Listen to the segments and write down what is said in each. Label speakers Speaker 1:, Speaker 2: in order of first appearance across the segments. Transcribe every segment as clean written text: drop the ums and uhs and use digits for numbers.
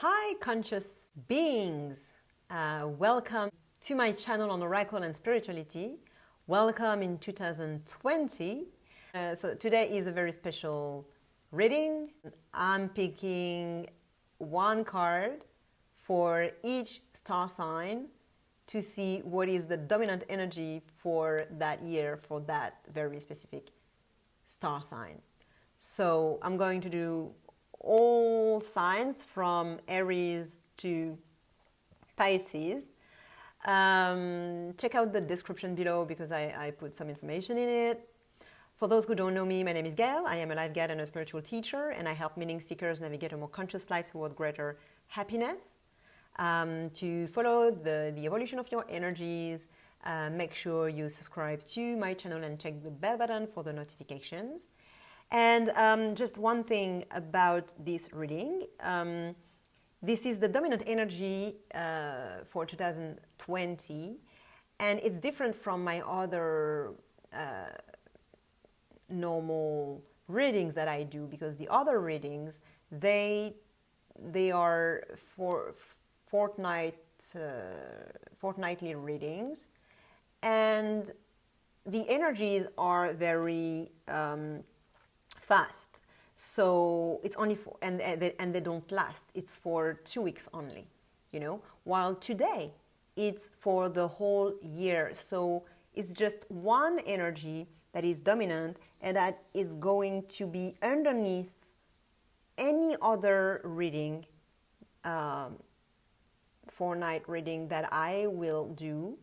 Speaker 1: Hi, conscious beings! Welcome to my channel on Oracle and Spirituality. Welcome in 2020. So today is a very special reading. I'm picking one card for each star sign to see what is the dominant energy for that year, for that very specific star sign. So I'm going to do all signs from Aries to Pisces. Check out the description below because I put some information in it. For those who don't know me, my name is Gail. I am a life guide and a spiritual teacher, and I help meaning seekers navigate a more conscious life toward greater happiness. To follow the evolution of your energies, make sure you subscribe to my channel and check the bell button for the notifications. And just one thing about this reading. This is the dominant energy for 2020, and it's different from my other normal readings that I do, because the other readings, they are for fortnightly readings, and the energies are very fast. So it's only for, and they don't last. It's for 2 weeks only, you know, while today it's for the whole year. So it's just one energy that is dominant and that is going to be underneath any other reading, fortnight reading that I will do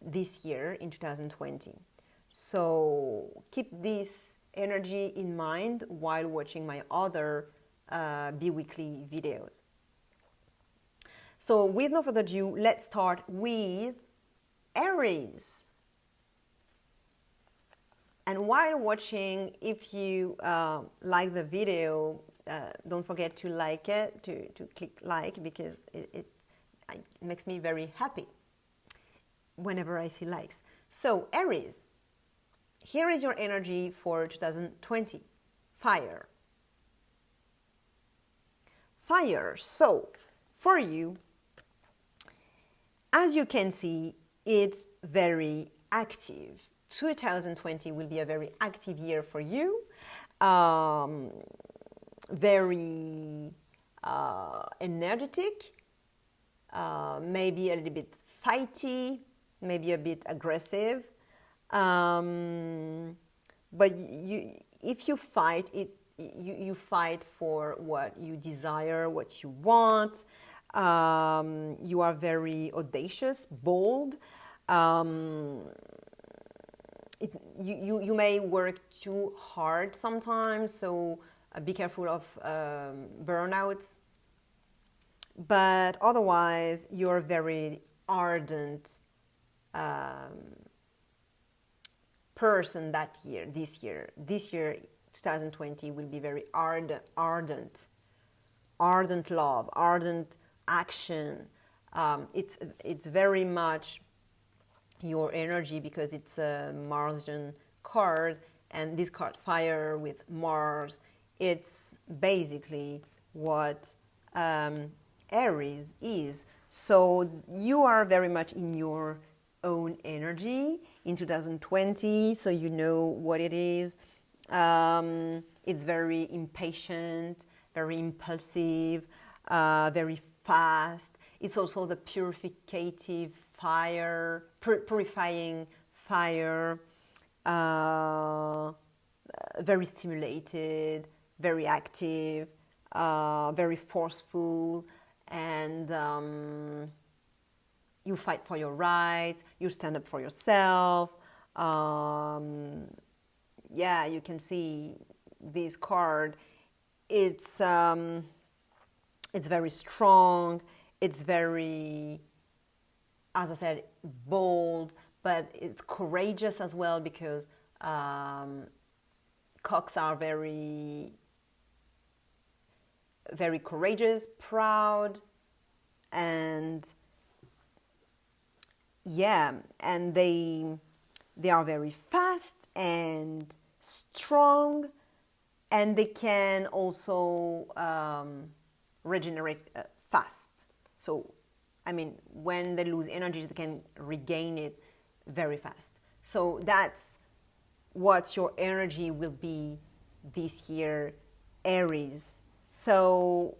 Speaker 1: this year in 2020. So keep this energy in mind while watching my other bi-weekly videos. So with no further ado, let's start with Aries. And while watching, if you like the video, don't forget to like it, to click like, because it makes me very happy whenever I see likes. So Aries, here is your energy for 2020. Fire. Fire. So, for you, as you can see, it's very active. 2020 will be a very active year for you. Very energetic, maybe a little bit fighty, maybe a bit aggressive. But if you fight it, you fight for what you desire, what you want. You are very audacious, bold. You may work too hard sometimes, so be careful of burnouts. But otherwise, you're very ardent person that year, this year, 2020 will be very ardent love, ardent action. It's very much your energy, because it's a Marsian card, and this card, fire with Mars, it's basically what Aries is. So you are very much in your own energy in 2020, so you know what it is. It's very impatient, very impulsive, very fast. It's also the purificative fire, purifying fire, very stimulated, very active, very forceful, and you fight for your rights, you stand up for yourself. Yeah, you can see this card. It's very strong. It's very, as I said, bold, but it's courageous as well, because cocks are very, very courageous, proud, and yeah, and they are very fast and strong, and they can also regenerate fast. So, I mean, when they lose energy, they can regain it very fast. So that's what your energy will be this year, Aries. So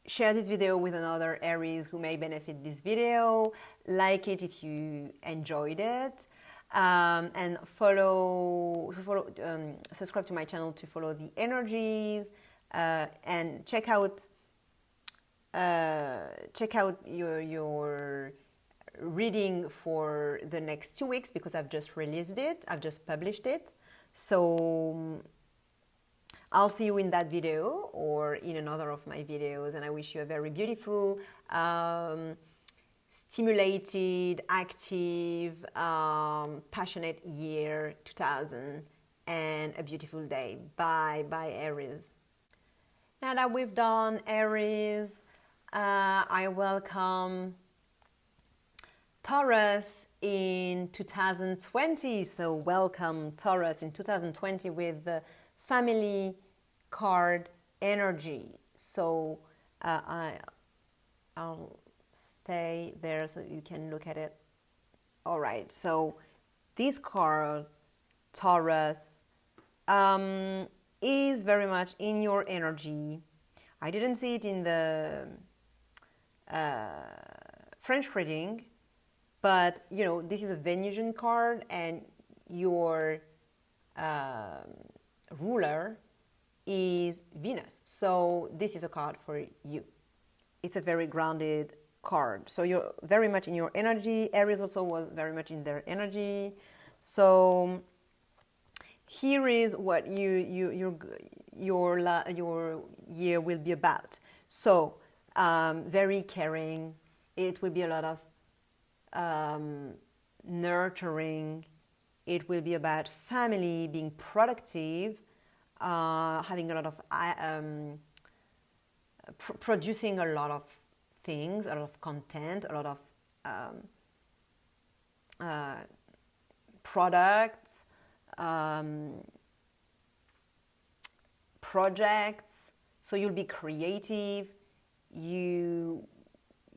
Speaker 1: share this video with another Aries who may benefit this video. Like it if you enjoyed it. And subscribe to my channel to follow the energies. And check out your reading for the next 2 weeks, because I've just released it. I've just published it. So I'll see you in that video or in another of my videos, and I wish you a very beautiful, stimulated, active, passionate year 2000, and a beautiful day. Bye, Aries. Now that we've done Aries, I welcome Taurus in 2020. So welcome Taurus in 2020 with the family card energy. So I'll stay there so you can look at it. All right, so this card, Taurus, is very much in your energy. I didn't see it in the French reading, but you know, this is a Venusian card, and your ruler is Venus. So this is a card for you. It's a very grounded card. So you're very much in your energy. Aries also was very much in their energy. So here is what your year will be about. So very caring. It will be a lot of nurturing. It will be about family, being productive, having a lot of producing a lot of things, a lot of content, a lot of products, projects. So you'll be creative. You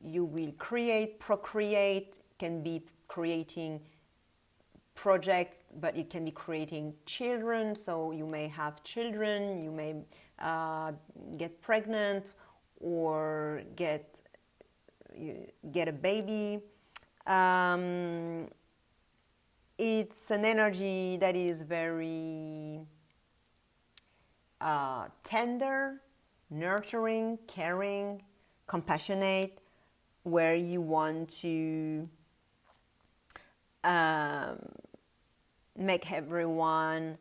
Speaker 1: will create, procreate. Can be creating projects, but it can be creating children. So you may have children. You may get pregnant or get a baby. It's an energy that is very tender, nurturing, caring, compassionate, where you want to make everyone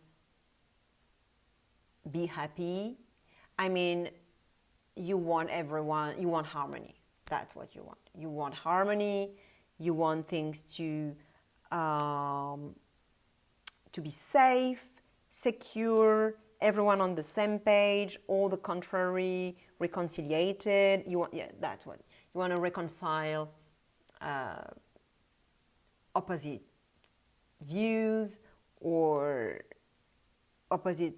Speaker 1: be happy. I mean, you want harmony. That's what you want. You want harmony. You want things to be safe, secure, everyone on the same page, all the contrary, reconciliated. That's what you want to reconcile. Opposite views or opposite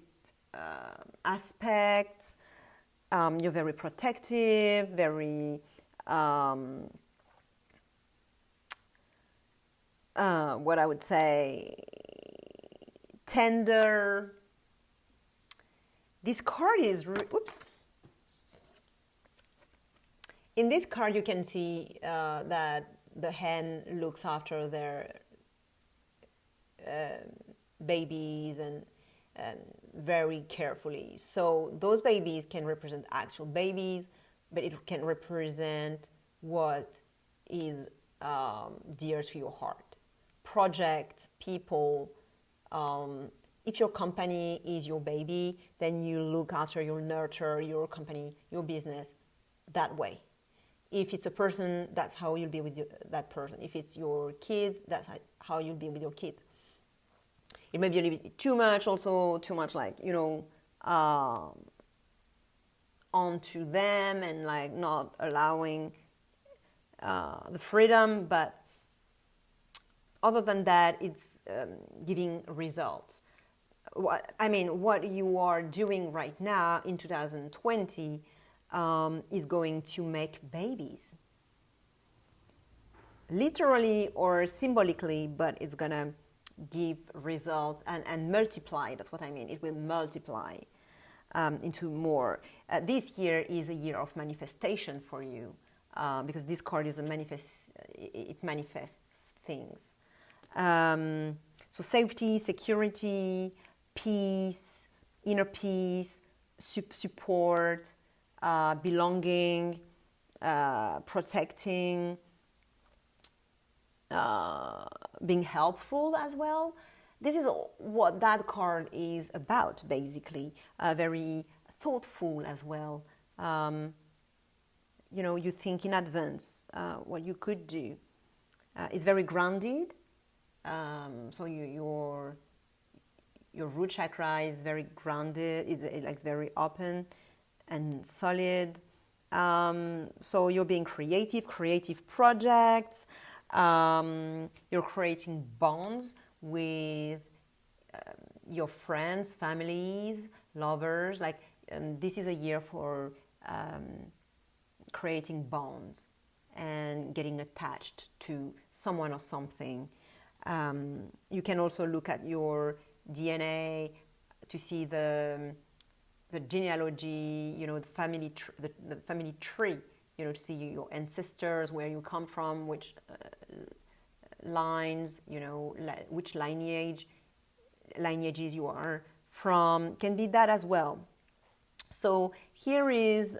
Speaker 1: aspects. You're very protective, very what I would say, tender. This card is, oops. In this card, you can see that the hen looks after their babies and very carefully. So those babies can represent actual babies, but it can represent what is dear to your heart. Project, people. If your company is your baby, then you look after, you nurture your company, your business that way. If it's a person, that's how you'll be with that person. If it's your kids, that's how you'll be with your kids. It may be a little bit too much, also too much like, you know, onto them and like not allowing the freedom. But other than that, it's giving results. what you are doing right now in 2020 is going to make babies. Literally or symbolically, but it's gonna give results and multiply. That's what I mean. It will multiply into more. This year is a year of manifestation for you because this card is it manifests things. So safety, security, peace, inner peace, support, belonging, protecting, being helpful as well. This is what that card is about, basically. Very thoughtful as well. You think in advance what you could do. It's very grounded. So your root chakra is very grounded. It's very open and solid. So you're being creative projects. You're creating bonds with your friends, families, lovers. This is a year for creating bonds and getting attached to someone or something. You can also look at your DNA to see the genealogy, the family tree, to see your ancestors, where you come from, which lines, which lineages you are from, can be that as well. So here is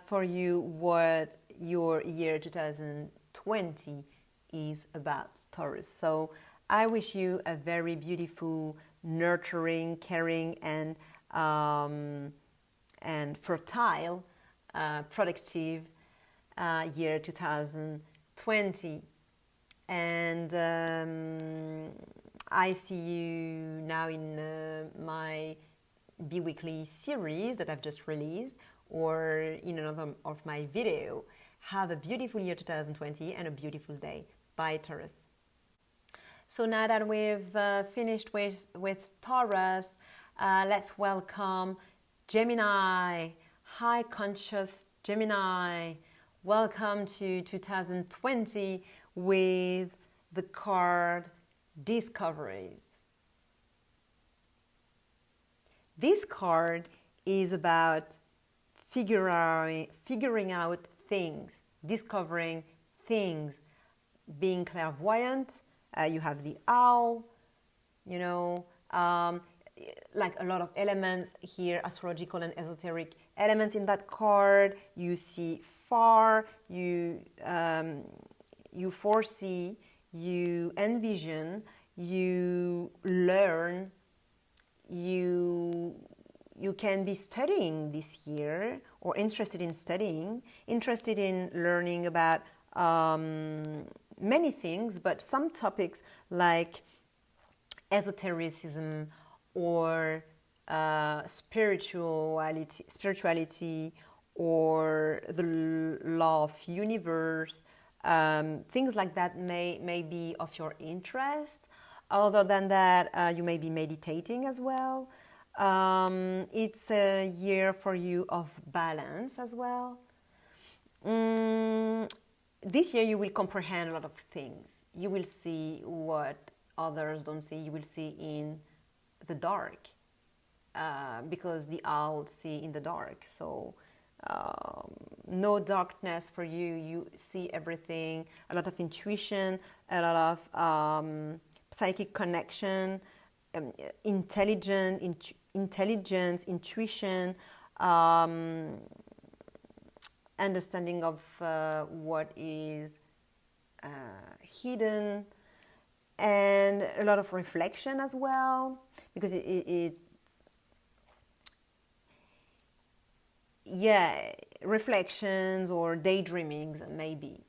Speaker 1: for you what your year 2020 is about, Taurus. So I wish you a very beautiful, nurturing, caring, and fertile, productive year 2020. And I see you now in my bi-weekly series that I've just released, or in another of my video. Have a beautiful year 2020 and a beautiful day. Bye, Taurus. So now that we've finished with Taurus, let's welcome Gemini. High conscious Gemini. Welcome to 2020 with the card Discoveries. This card is about figuring out things, discovering things, being clairvoyant. You have the owl, like a lot of elements here, astrological and esoteric elements in that card. You see far, you foresee, you envision, you learn, you can be studying this year, or interested in studying, interested in learning about many things, but some topics like esotericism or spirituality or the law of universe, things like that may be of your interest. Other than that, you may be meditating as well. It's a year for you of balance as well. This year you will comprehend a lot of things. You will see what others don't see. You will see in the dark, because the owls see in the dark. So no darkness for you. You see everything. A lot of intuition, a lot of psychic connection, intelligence, intuition, understanding of what is hidden, and a lot of reflection as well, because reflections or daydreamings maybe.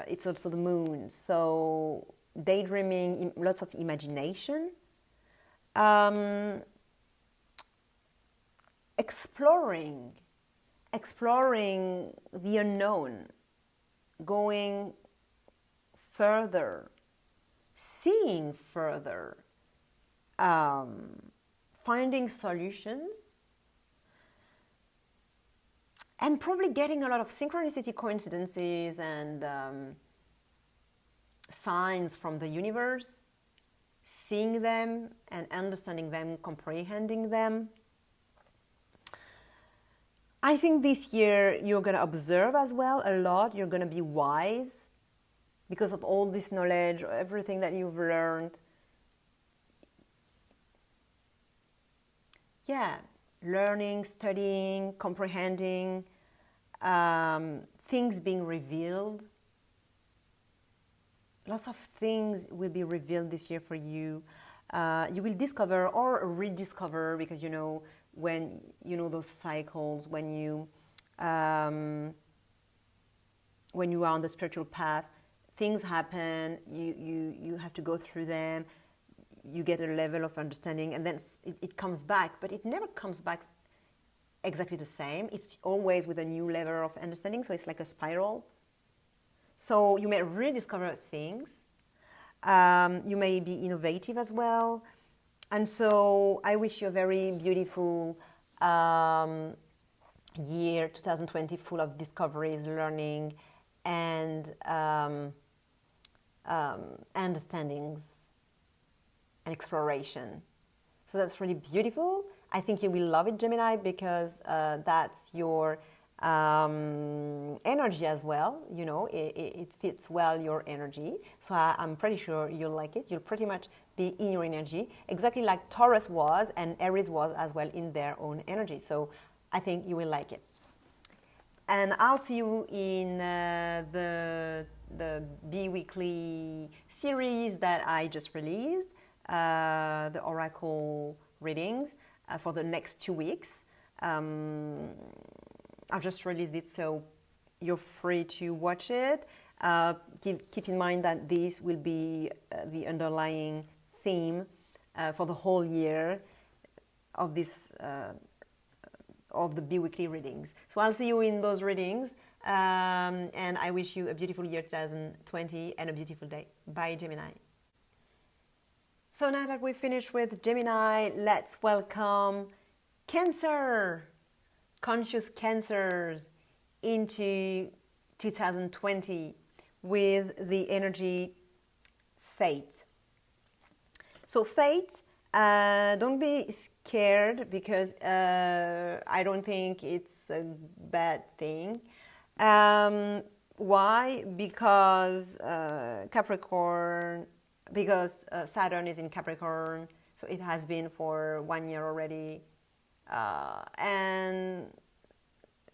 Speaker 1: It's also the moon, so daydreaming, lots of imagination, exploring the unknown, going further, seeing further, finding solutions, and probably getting a lot of synchronicity, coincidences, and signs from the universe, seeing them and understanding them, comprehending them. I think this year you're going to observe as well a lot. You're going to be wise because of all this knowledge, everything that you've learned. Yeah, learning, studying, comprehending, things being revealed. Lots of things will be revealed this year for you. You will discover or rediscover, because you know, when you know those cycles, when you are on the spiritual path, things happen, you have to go through them, you get a level of understanding, and then it comes back, but it never comes back exactly the same. It's always with a new level of understanding, so it's like a spiral. So you may rediscover things. You may be innovative as well. And so I wish you a very beautiful year 2020, full of discoveries, learning, and understandings and exploration. So that's really beautiful. I think you will love it, Gemini, because that's your energy as well. You know, it fits well your energy. So I'm pretty sure you'll like it. You'll pretty much be in your energy, exactly like Taurus was and Aries was as well in their own energy. So I think you will like it. And I'll see you in the bi-weekly series that I just released, the Oracle readings for the next 2 weeks. I've just released it, so you're free to watch it. Keep in mind that this will be the underlying theme for the whole year of this of the bi-weekly readings. So I'll see you in those readings, and I wish you a beautiful year 2020 and a beautiful day. Bye, Gemini. So now that we've finished with Gemini, let's welcome Cancer, conscious Cancers, into 2020 with the energy Fate. So Fate, don't be scared, because I don't think it's a bad thing. Why? Because Capricorn, because Saturn is in Capricorn, so it has been for 1 year already. And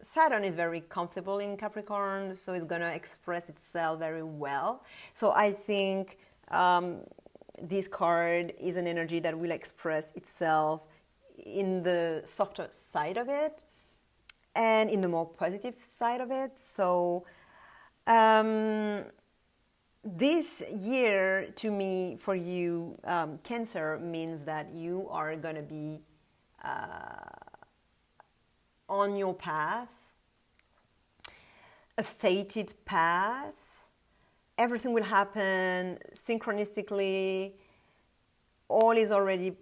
Speaker 1: Saturn is very comfortable in Capricorn, so it's going to express itself very well. So I think this card is an energy that will express itself in the softer side of it and in the more positive side of it. So this year, to me, for you, Cancer, means that you are going to be on your path, a fated path. Everything will happen synchronistically. All is already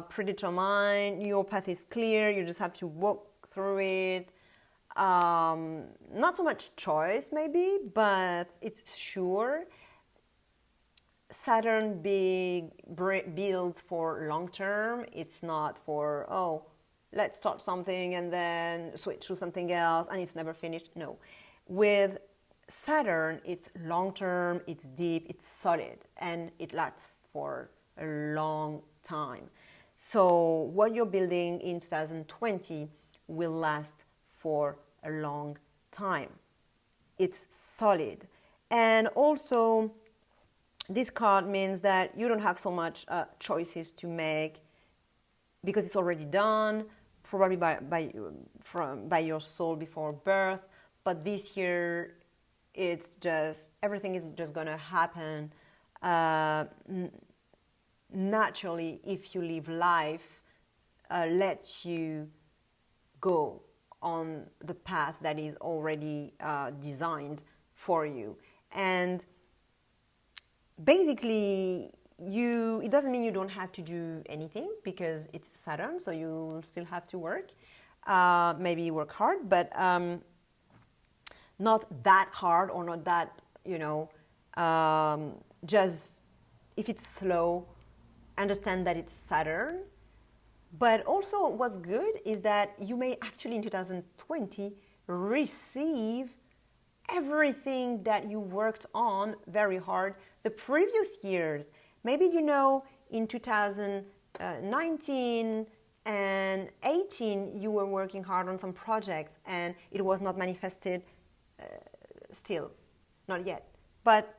Speaker 1: predetermined. Your path is clear. You just have to walk through it. Not so much choice, maybe, but it's sure. Saturn builds for long term. It's not for, oh, let's start something and then switch to something else and it's never finished. No. With Saturn, it's long term, it's deep, it's solid, and it lasts for a long time. So what you're building in 2020 will last for a long time. It's solid. And also, this card means that you don't have so much choices to make, because it's already done, probably by your soul before birth. But this year, it's just, everything is just going to happen naturally if you live life, let you go on the path that is already designed for you. And basically, it doesn't mean you don't have to do anything because it's Saturn, so you still have to work. Maybe work hard, but not that hard, or not that, just if it's slow, understand that it's Saturn. But also what's good is that you may actually in 2020 receive everything that you worked on very hard the previous years. Maybe in 2019 and 18 you were working hard on some projects and it was not manifested still, not yet. But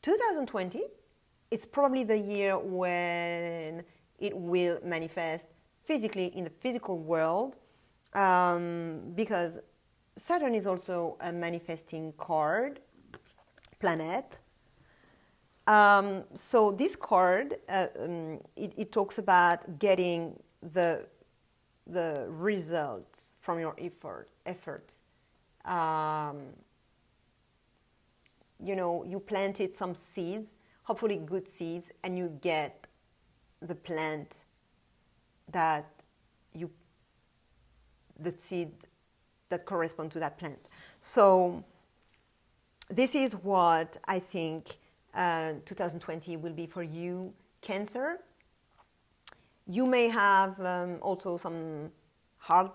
Speaker 1: 2020, it's probably the year when it will manifest physically in the physical world, because Saturn is also a manifesting planet. So this card, it talks about getting the results from your efforts. You planted some seeds, hopefully good seeds, and you get the plant the seed that correspond to that plant. So this is what I think 2020 will be for you, Cancer. You may have also some hard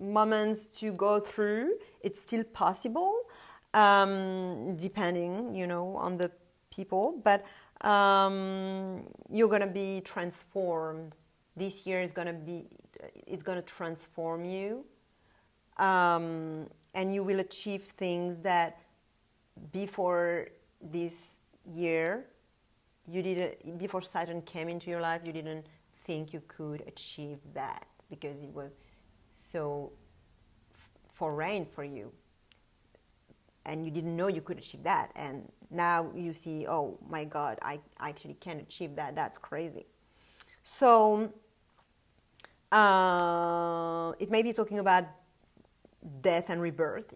Speaker 1: moments to go through. It's still possible, depending, on the people, but you're going to be transformed. This year is going to transform you, and you will achieve things that before this year before Saturn came into your life, you didn't think you could achieve that because it was so foreign for you. And you didn't know you could achieve that. And now you see, oh my God, I actually can achieve that. That's crazy. So it may be talking about death and rebirth,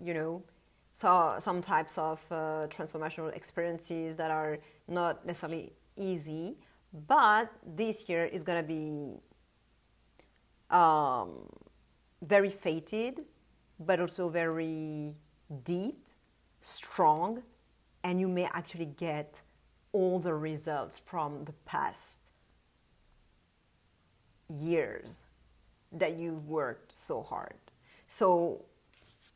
Speaker 1: So some types of transformational experiences that are not necessarily easy. But this year is going to be very fated, but also very deep, strong, and you may actually get all the results from the past years that you've worked so hard. So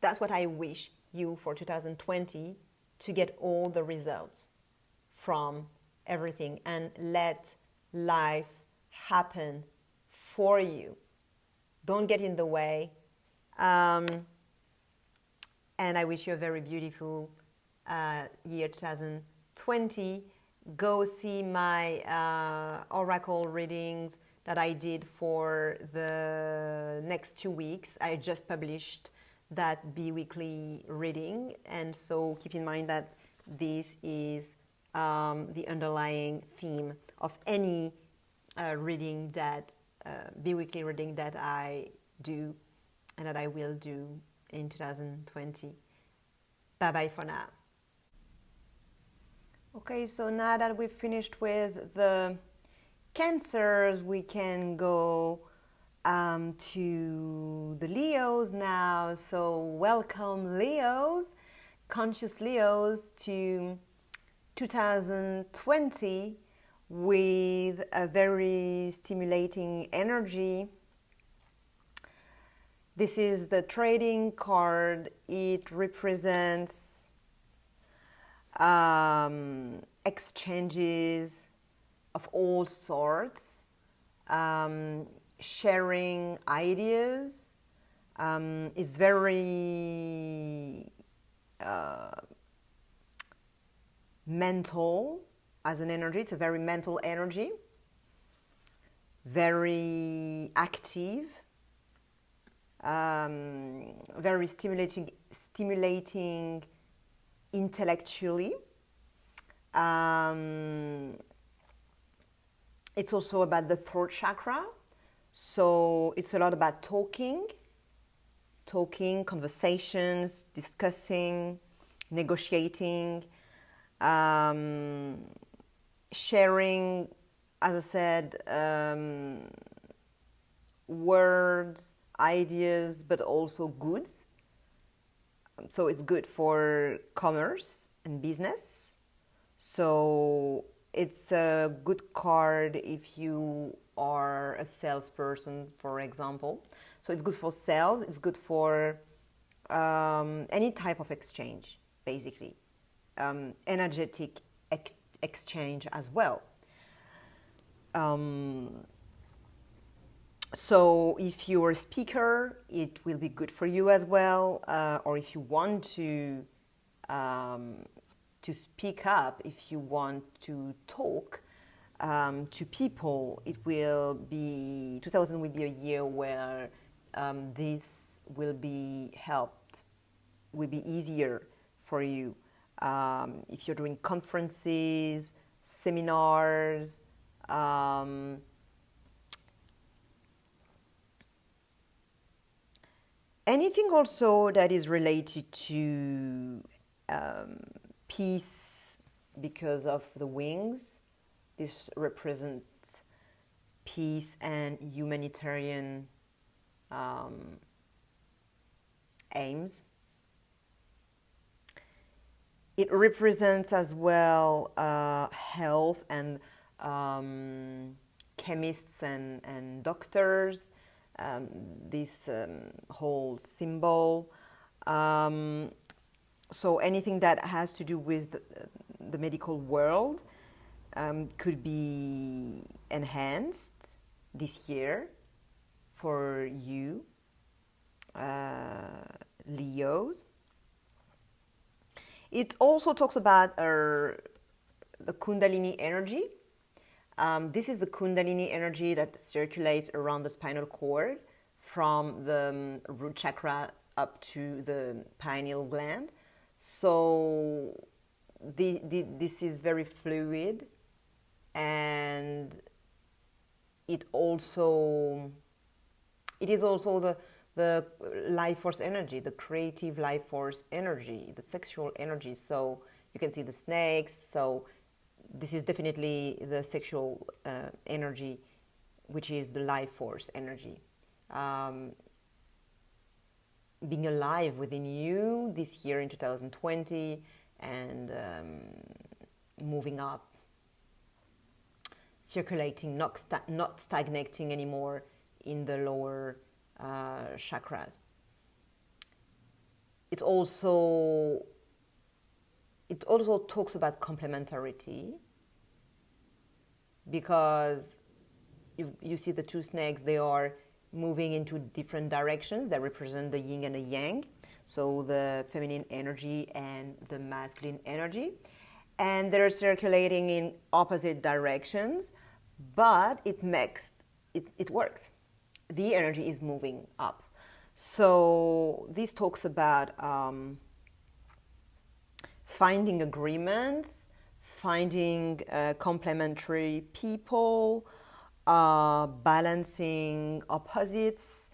Speaker 1: that's what I wish you for 2020, to get all the results from everything and let life happen for you. Don't get in the way. And I wish you a very beautiful year 2020. Go see my oracle readings that I did for the next 2 weeks. I just published that bi-weekly reading, and so keep in mind that this is the underlying theme of any reading that bi-weekly reading that I do and that I will do in 2020. Bye bye for now. Okay, so now that we've finished with the Cancers, we can go to the Leos now. So welcome Leos, conscious Leos, to 2020 with a very stimulating energy. This is the trading card. It represents exchanges of all sorts, sharing ideas. It's very mental as an energy. It's a very mental energy, very active, very stimulating intellectually. It's also about the throat chakra. So it's a lot about talking, conversations, discussing, negotiating, sharing, as I said, words, ideas, but also goods. So it's good for commerce and business. So it's a good card if you are a salesperson, for example. So it's good for sales. It's good for any type of exchange, basically. Energetic exchange as well. So if you're a speaker, it will be good for you as well. Or if you want to speak up, if you want to talk to people, 2000 will be a year where this will be helped, will be easier for you. If you're doing conferences, seminars, anything also that is related to peace because of the wings. This represents peace and humanitarian aims. It represents as well health and chemists and doctors, this whole symbol. So anything that has to do with the medical world could be enhanced this year for you, Leos. It also talks about the Kundalini energy. This is the Kundalini energy that circulates around the spinal cord from the root chakra up to the pineal gland. So this is very fluid, and it is also the life force energy, the creative life force energy, the sexual energy. So you can see the snakes. So this is definitely the sexual energy, which is the life force energy. Being alive within you this year in 2020 and moving up, circulating, not stagnating anymore in the lower chakras. It also talks about complementarity, because you see the two snakes, they are moving into different directions that represent the yin and the yang, so the feminine energy and the masculine energy, and they're circulating in opposite directions, but it works. The energy is moving up. So this talks about finding agreements, finding complementary people, balancing opposites,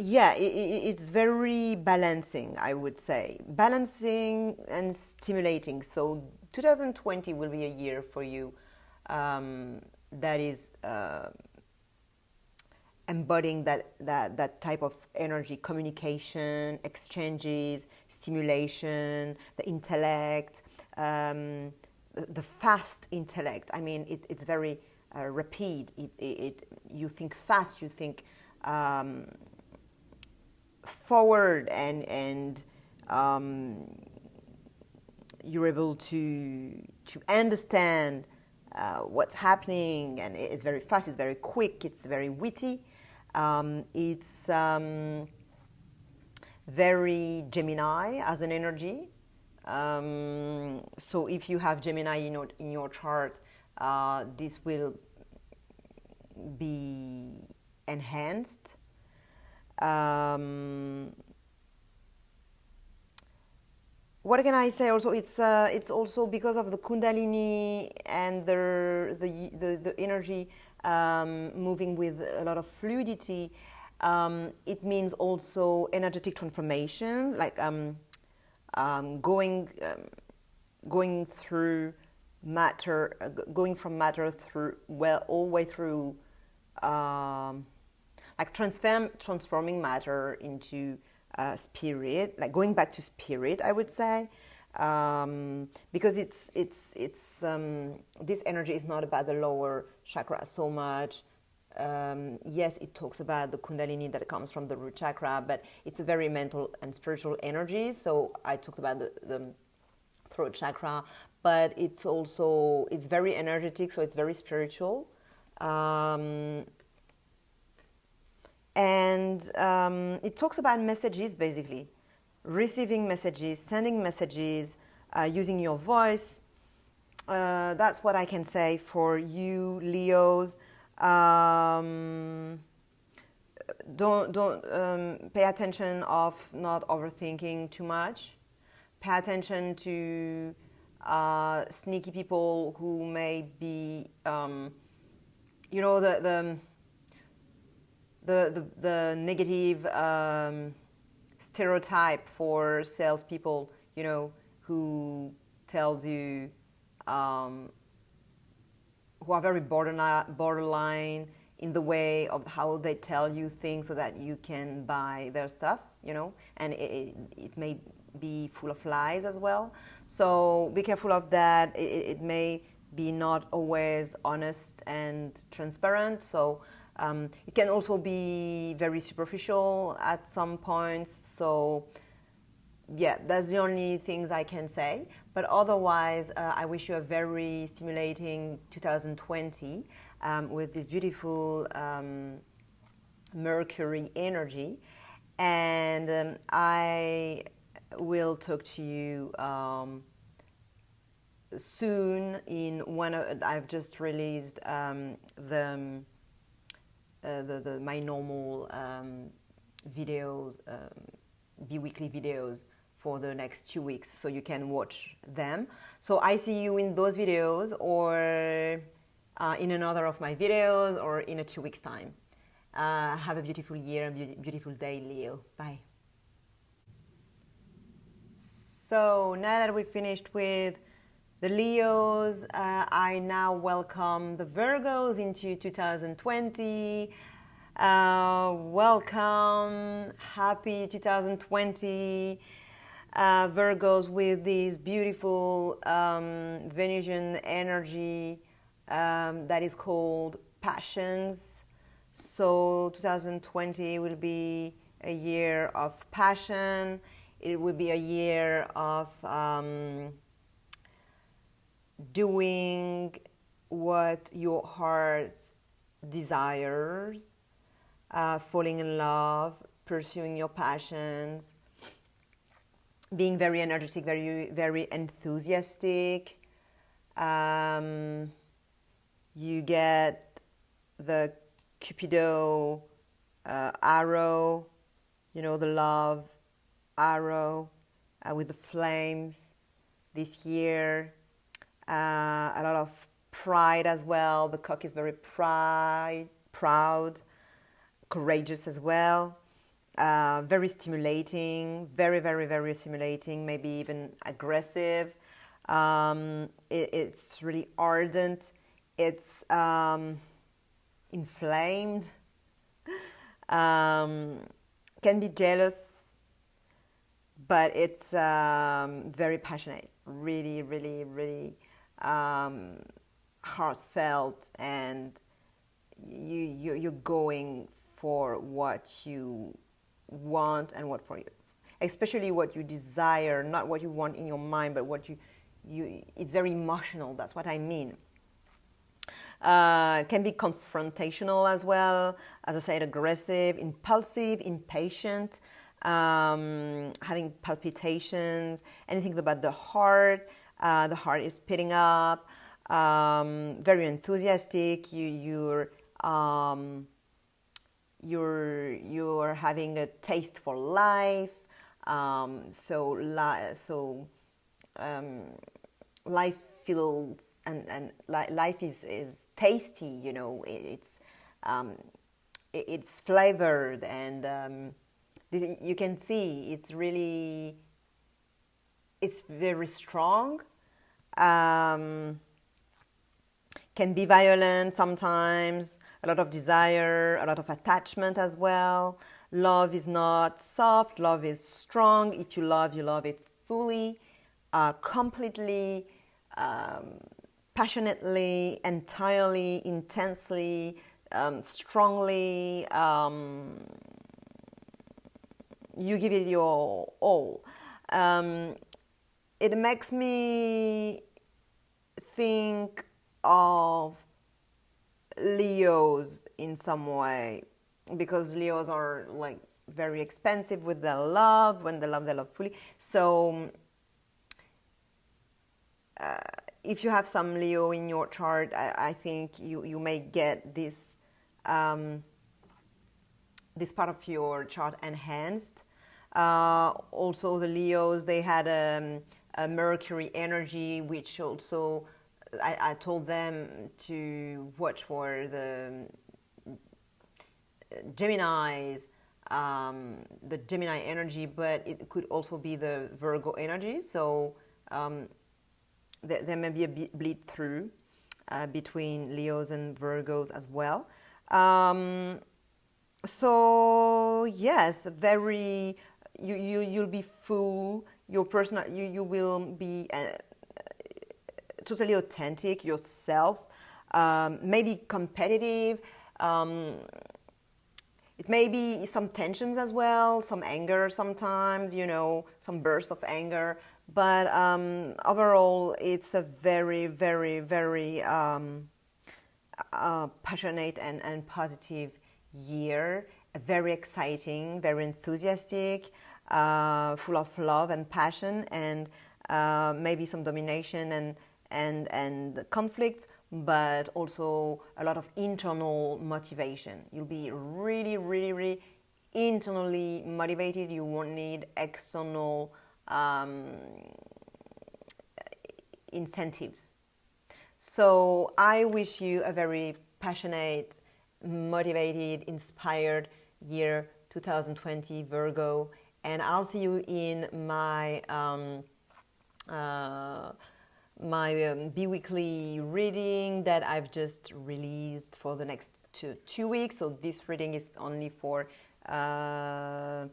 Speaker 1: it's very balancing, I would say. Balancing and stimulating. So 2020 will be a year for you that is embodying that type of energy, communication, exchanges, stimulation, the intellect, the fast intellect. I mean, it's very rapid. You think fast, you think forward, and you're able to understand what's happening, and it's very fast, it's very quick, it's very witty, it's very Gemini as an energy. So if you have Gemini in your chart, this will be enhanced. What can I say? Also, it's also because of the Kundalini and the energy moving with a lot of fluidity. It means also energetic transformations, like going through matter, going from matter through, well, all the way through, like transforming matter into spirit, like going back to spirit, I would say, because this energy is not about the lower chakra so much. Yes, it talks about the kundalini that comes from the root chakra, but it's a very mental and spiritual energy. So I talked about the throat chakra, but it's very energetic, so it's very spiritual. It talks about messages, basically receiving messages, sending messages, using your voice. That's what I can say for you, Leos. Don't pay attention of not overthinking too much. Pay attention to sneaky people who may be, you know, the negative stereotype for salespeople, you know, who tells you, who are very borderline in the way of how they tell you things so that you can buy their stuff, you know, and it may be full of lies as well. So be careful of that. It may be not always honest and transparent. So it can also be very superficial at some points. So yeah, that's the only things I can say. But otherwise, I wish you a very stimulating 2020 with this beautiful Mercury energy. And I will talk to you soon in one of, I've just released my normal videos, bi-weekly videos for the next 2 weeks, so you can watch them. So I see you in those videos, or in another of my videos, or in a 2 weeks time. Have a beautiful year, a beautiful day, Leo. Bye. So now that we finished with the Leos, I now welcome the Virgos into 2020. Welcome, happy 2020. Virgos with this beautiful Venusian energy that is called passions. So 2020 will be a year of passion. It will be a year of doing what your heart desires, falling in love, pursuing your passions, being very energetic, very, very enthusiastic. You get the Cupido arrow, you know, the love arrow with the flames this year. A lot of pride as well. The cock is very proud, courageous as well. Very stimulating, very, very, very stimulating, maybe even aggressive. It's really ardent. It's inflamed. Can be jealous, but it's very passionate. Really, really, really heartfelt, and you're going for what you want and what for you, especially what you desire, not what you want in your mind, but what you it's very emotional. That's what I mean. Can be confrontational as well, as I said, aggressive, impulsive, impatient, having palpitations, anything about the heart. The heart is speeding up, very enthusiastic. You're having a taste for life. Life feels and life is tasty. You know, it's flavored, and you can see it's really it's very strong, can be violent sometimes, a lot of desire, a lot of attachment as well. Love is not soft, love is strong. If you love it fully, completely, passionately, entirely, intensely, strongly. You give it your all. It makes me think of Leos in some way, because Leos are like very expensive with their love. When they love fully. So if you have some Leo in your chart, I think you may get this this part of your chart enhanced. Also, the Leos, they had a Mercury energy, which also I told them to watch for the Geminis, the Gemini energy, but it could also be the Virgo energy. So there may be a bleed through between Leos and Virgos as well. So yes, very you'll be full. Your personal you will be totally authentic yourself. Maybe competitive. It may be some tensions as well, some anger sometimes, some bursts of anger. But overall, it's a very, very, very passionate and positive year. Very exciting, very enthusiastic, full of love and passion, and maybe some domination and conflicts, but also a lot of internal motivation. You'll be really, really, really internally motivated. You won't need external incentives. So I wish you a very passionate, motivated, inspired year 2020, Virgo, and I'll see you in my bi-weekly reading that I've just released for the next two weeks. So this reading is only for so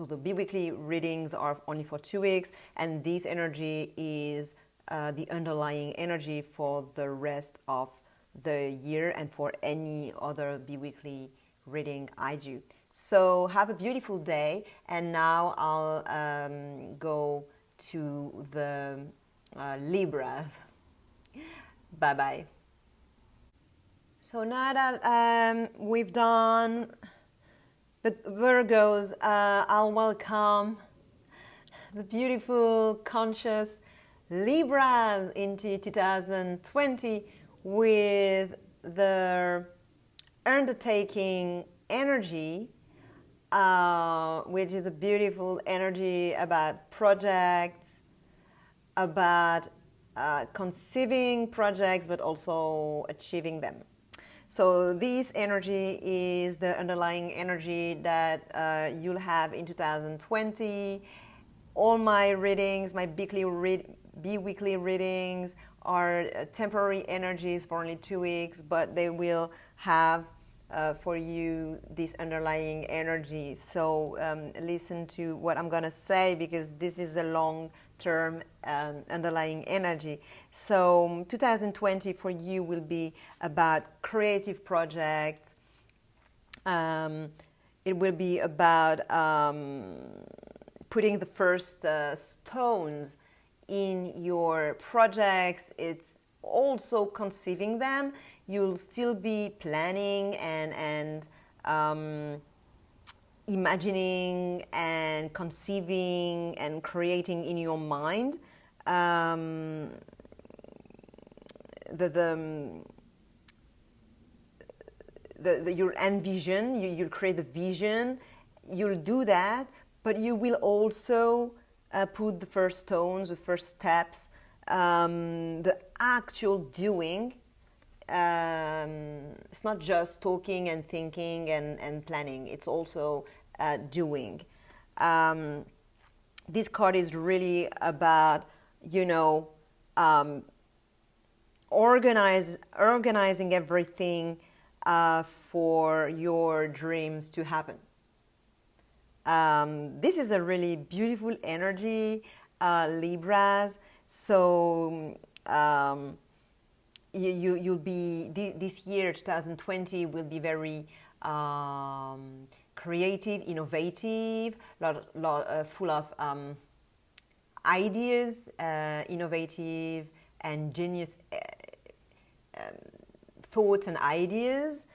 Speaker 1: the bi-weekly readings are only for 2 weeks, and this energy is the underlying energy for the rest of the year and for any other bi-weekly reading I do. So have a beautiful day, and now I'll go to the Libras. Bye bye. So now that we've done the Virgos, I'll welcome the beautiful, conscious Libras into 2020 with their undertaking energy, which is a beautiful energy about projects, about conceiving projects, but also achieving them. So this energy is the underlying energy that you'll have in 2020. All my readings, my bi-weekly readings are temporary energies for only 2 weeks, but they will have for you this underlying energy. So listen to what I'm going to say, because this is a long-term underlying energy. So 2020 for you will be about creative projects. It will be about putting the first stones in your projects. It's also conceiving them. You'll still be planning and imagining and conceiving and creating in your mind your envision. You'll create the vision. You'll do that, but you will also put the first stones, the first steps, the actual doing. It's not just talking and thinking and planning. It's also doing. this card is really about, you know, organizing everything for your dreams to happen. This is a really beautiful energy, Libras. So you'll be, this year 2020 will be very creative, innovative, full of ideas, innovative and genius thoughts and ideas.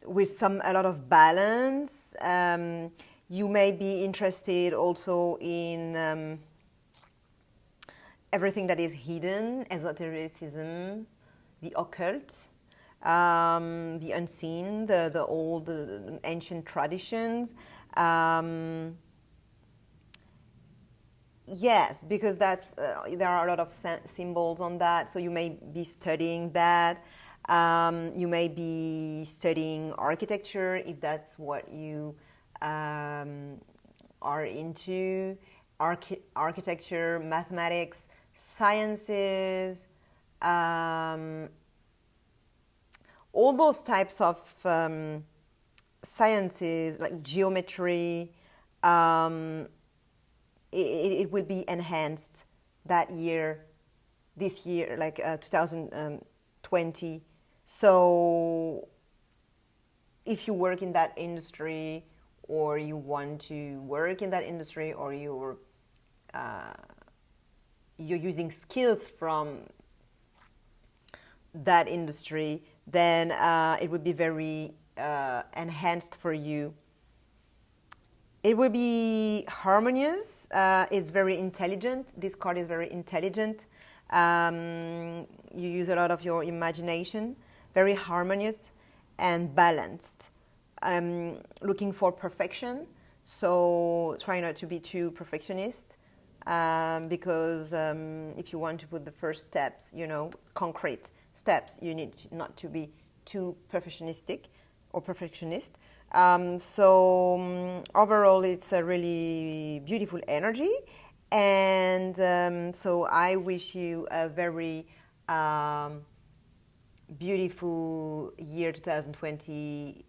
Speaker 1: With a lot of balance. You may be interested also in everything that is hidden, esotericism, the occult, the unseen, the old, the ancient traditions. Yes, because that's there are a lot of symbols on that, so you may be studying that. You may be studying architecture if that's what you are into. Architecture, mathematics, sciences, all those types of sciences like geometry. It will be enhanced that year, this year, like 2020. So if you work in that industry, or you want to work in that industry, or you're using skills from that industry, then it would be very enhanced for you. It will be harmonious. It's very intelligent. This card is very intelligent. You use a lot of your imagination. Very harmonious and balanced. Looking for perfection. So try not to be too perfectionist. Because if you want to put the first steps, you know, concrete steps, you need not to be too perfectionistic or perfectionist. So overall, it's a really beautiful energy, and so I wish you a very beautiful year 2020,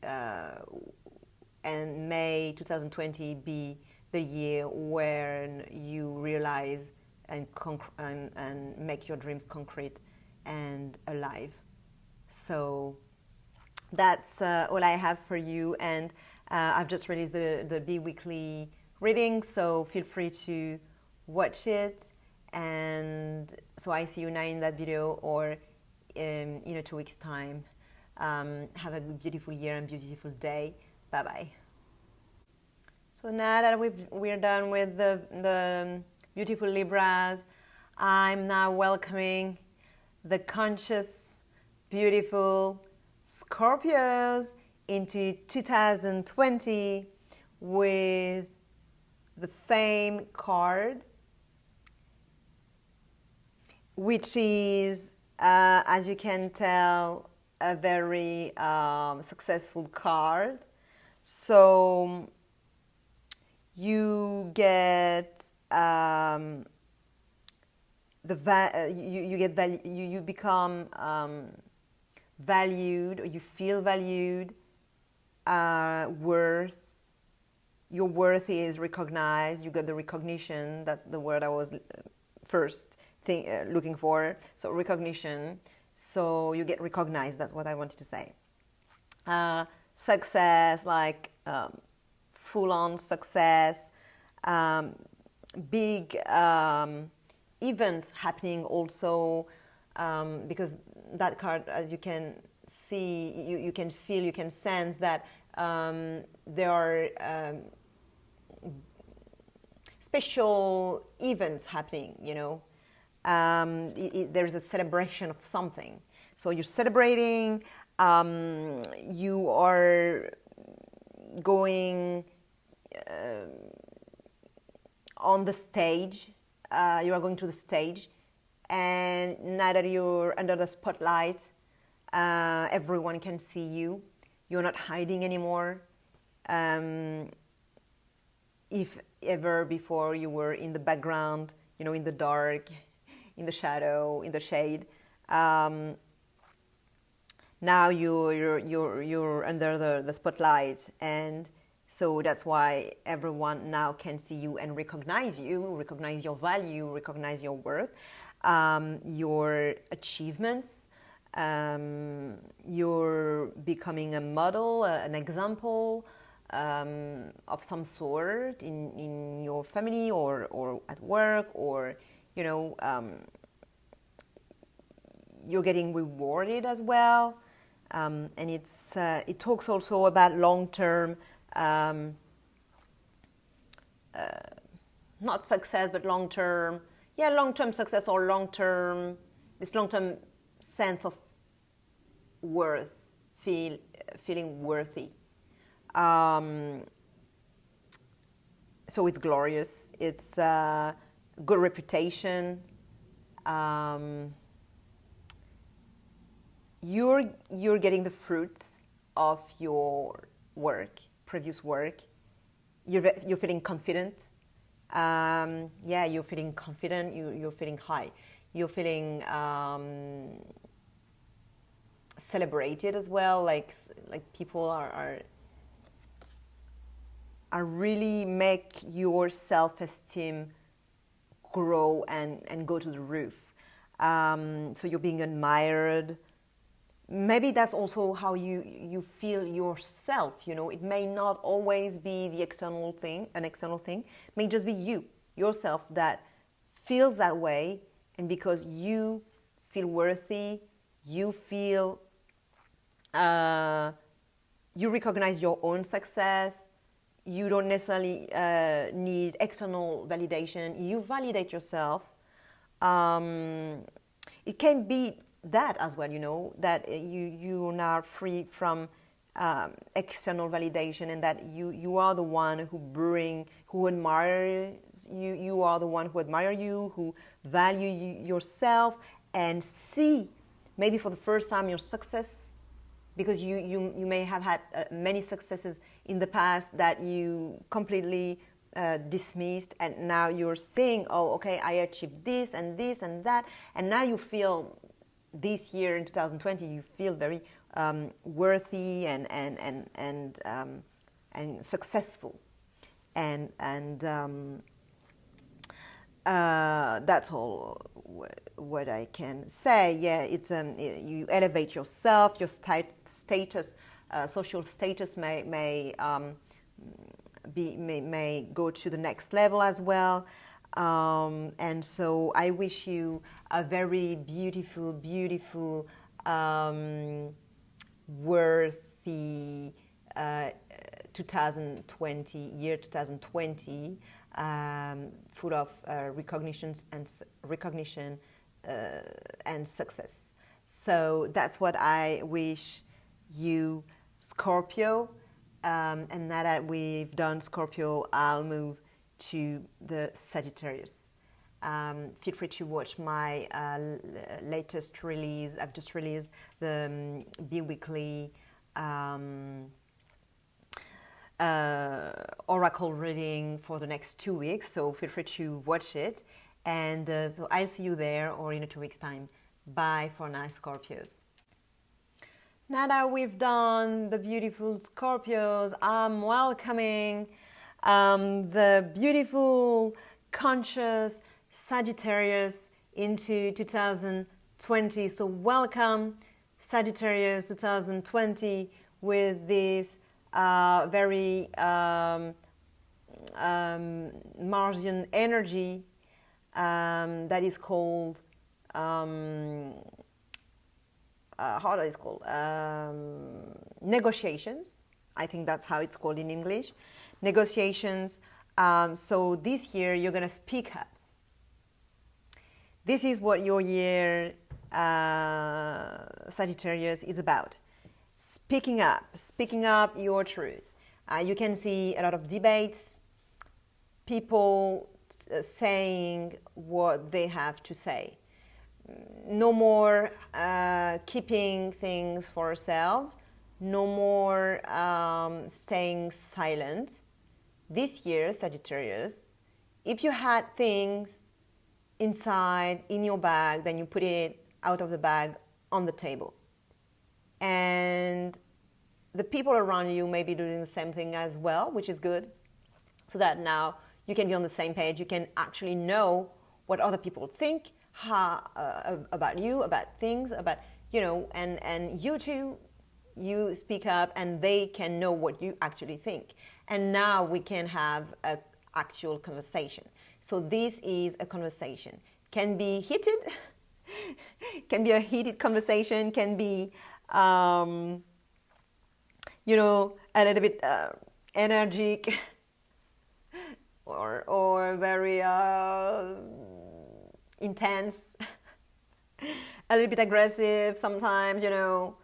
Speaker 1: and may 2020 be the year when you realize and make your dreams concrete and alive. So that's all I have for you, and I've just released the bi-weekly reading, so feel free to watch it. And so I see you now in that video, or in 2 weeks time. Have a beautiful year and beautiful day. Bye bye. So now that we're done with the beautiful Libras, I'm now welcoming the conscious, beautiful Scorpios into 2020 with the Fame card, which is, as you can tell, a very successful card. So you get you become valued, or you feel valued, worth. Your worth is recognized. You get the recognition. That's the word I was first looking for. So recognition. So you get recognized. That's what I wanted to say. Success, like full-on success. Big events happening also, because that card, as you can see, you can feel, you can sense that there are special events happening, you know. There's a celebration of something. So you're celebrating, you are going on the stage, you are going to the stage, and now that you're under the spotlight, everyone can see you. You're not hiding anymore. If ever before you were in the background, you know, in the dark, in the shadow, in the shade, now you're under the spotlight, and so that's why everyone now can see you and recognize you, recognize your value, recognize your worth, your achievements. You're becoming a model, an example of some sort in your family or at work, or, you know, you're getting rewarded as well. And it talks also about long-term, not success, but long-term, long-term success, or this long-term sense of worth, feeling worthy. So it's glorious. It's good reputation. You're getting the fruits of your work, previous work. You're feeling confident. You're feeling confident. You're feeling high. You're feeling celebrated as well. Like people are really make your self-esteem grow and go to the roof. So you're being admired. Maybe that's also how you feel yourself, you know. It may not always be the external thing, an external thing. It may just be you, yourself, that feels that way. And because you feel worthy, you feel, you recognize your own success. You don't necessarily need external validation. You validate yourself. It can be that as well, you know, that you are now free from external validation, and that you are the one who admires you. You are the one who admire you, who value yourself, and see maybe for the first time your success, because you may have had many successes in the past that you completely dismissed, and now you're saying, oh, okay, I achieved this and this and that, and now you feel this year in 2020 you feel very worthy and successful, and that's all what I can say. Yeah, it's you elevate yourself, your status, social status may go to the next level as well. And so I wish you a very beautiful, worthy 2020, full of recognition and success. So that's what I wish you, Scorpio. And now that we've done Scorpio, I'll move to the Sagittarius. Feel free to watch my latest release. I've just released the bi-weekly oracle reading for the next 2 weeks, so feel free to watch it. And so I'll see you there, or in 2 weeks' time. Bye for now, Scorpios. Now that we've done the beautiful Scorpios, I'm welcoming the beautiful, conscious Sagittarius into 2020. So welcome, Sagittarius 2020, with this very Martian energy that is called how is it called? Negotiations. I think that's how it's called in English. Negotiations. So this year you're going to speak up. This is what your year, Sagittarius, is about. Speaking up your truth. You can see a lot of debates, people saying what they have to say. No more keeping things for ourselves. no more staying silent. This year, Sagittarius, if you had things inside in your bag, then you put it out of the bag on the table. And the people around you may be doing the same thing as well, which is good. So that now you can be on the same page. You can actually know what other people think about you, about things, about, you know, and you too, you speak up and they can know what you actually think. And now we can have an actual conversation. So this is a conversation. Can be heated, can be a heated conversation, can be, you know, a little bit energetic or very intense, a little bit aggressive sometimes, you know,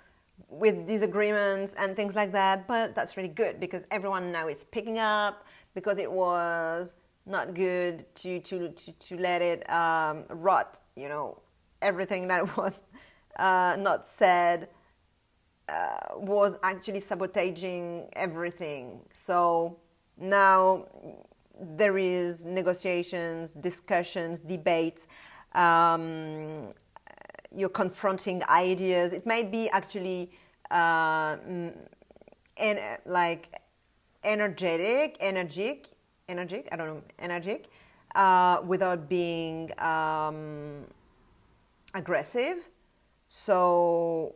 Speaker 1: with disagreements and things like that. But that's really good because everyone now is picking up, because it was not good to let it rot, you know. Everything that was not said was actually sabotaging everything. So now there is negotiations, discussions, debates. You're confronting ideas. It might be actually like energetic, I don't know, energetic, without being aggressive. So,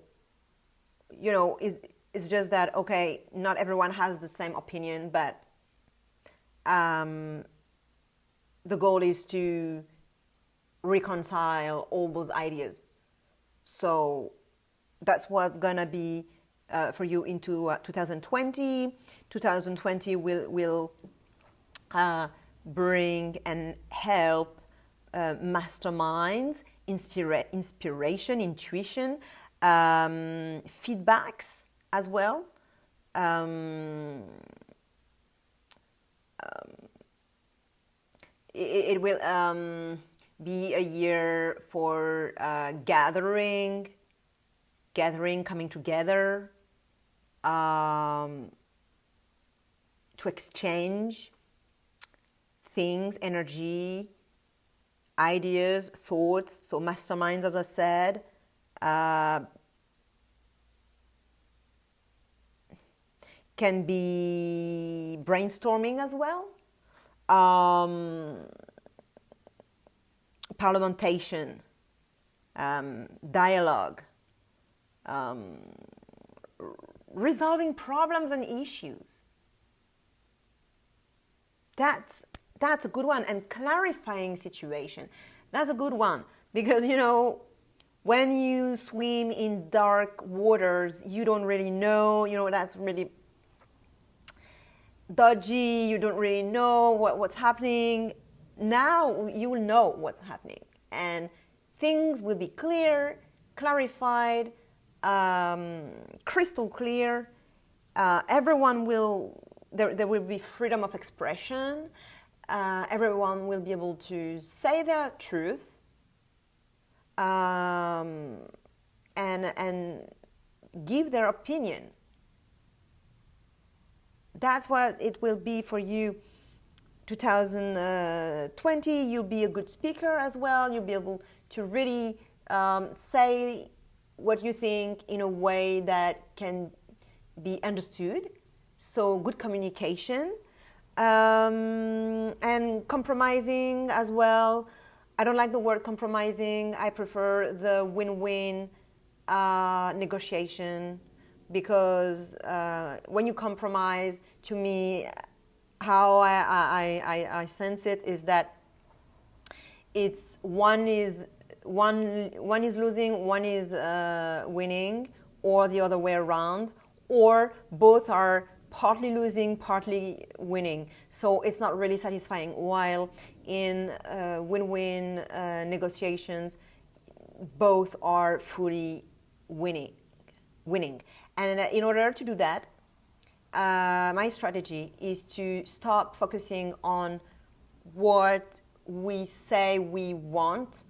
Speaker 1: you know, it's just that, okay, not everyone has the same opinion, but the goal is to reconcile all those ideas. So that's what's gonna be for you into 2020. 2020 will bring and help masterminds, inspiration, intuition, feedbacks as well. It will be a year for gathering, coming together, to exchange things, energy, ideas, thoughts. So masterminds, as I said, can be brainstorming as well. Parliamentation, dialogue, resolving problems and issues. That's a good one. And clarifying situation. That's a good one. Because, you know, when you swim in dark waters, you don't really know, you know, that's really dodgy. You don't really know what's happening. Now you will know what's happening. And things will be clear, clarified, crystal clear. Everyone will, there will be freedom of expression. Everyone will be able to say their truth, and give their opinion. That's what it will be for you. 2020, you'll be a good speaker as well. You'll be able to really say what you think in a way that can be understood. So good communication, and compromising as well. I don't like the word compromising. I prefer the win-win negotiation, because when you compromise, to me, how I sense it is that it's one is losing, one is winning, or the other way around, or both are partly losing, partly winning. So it's not really satisfying. While in win-win negotiations, both are fully winning. And in order to do that, my strategy is to stop focusing on what we say we want,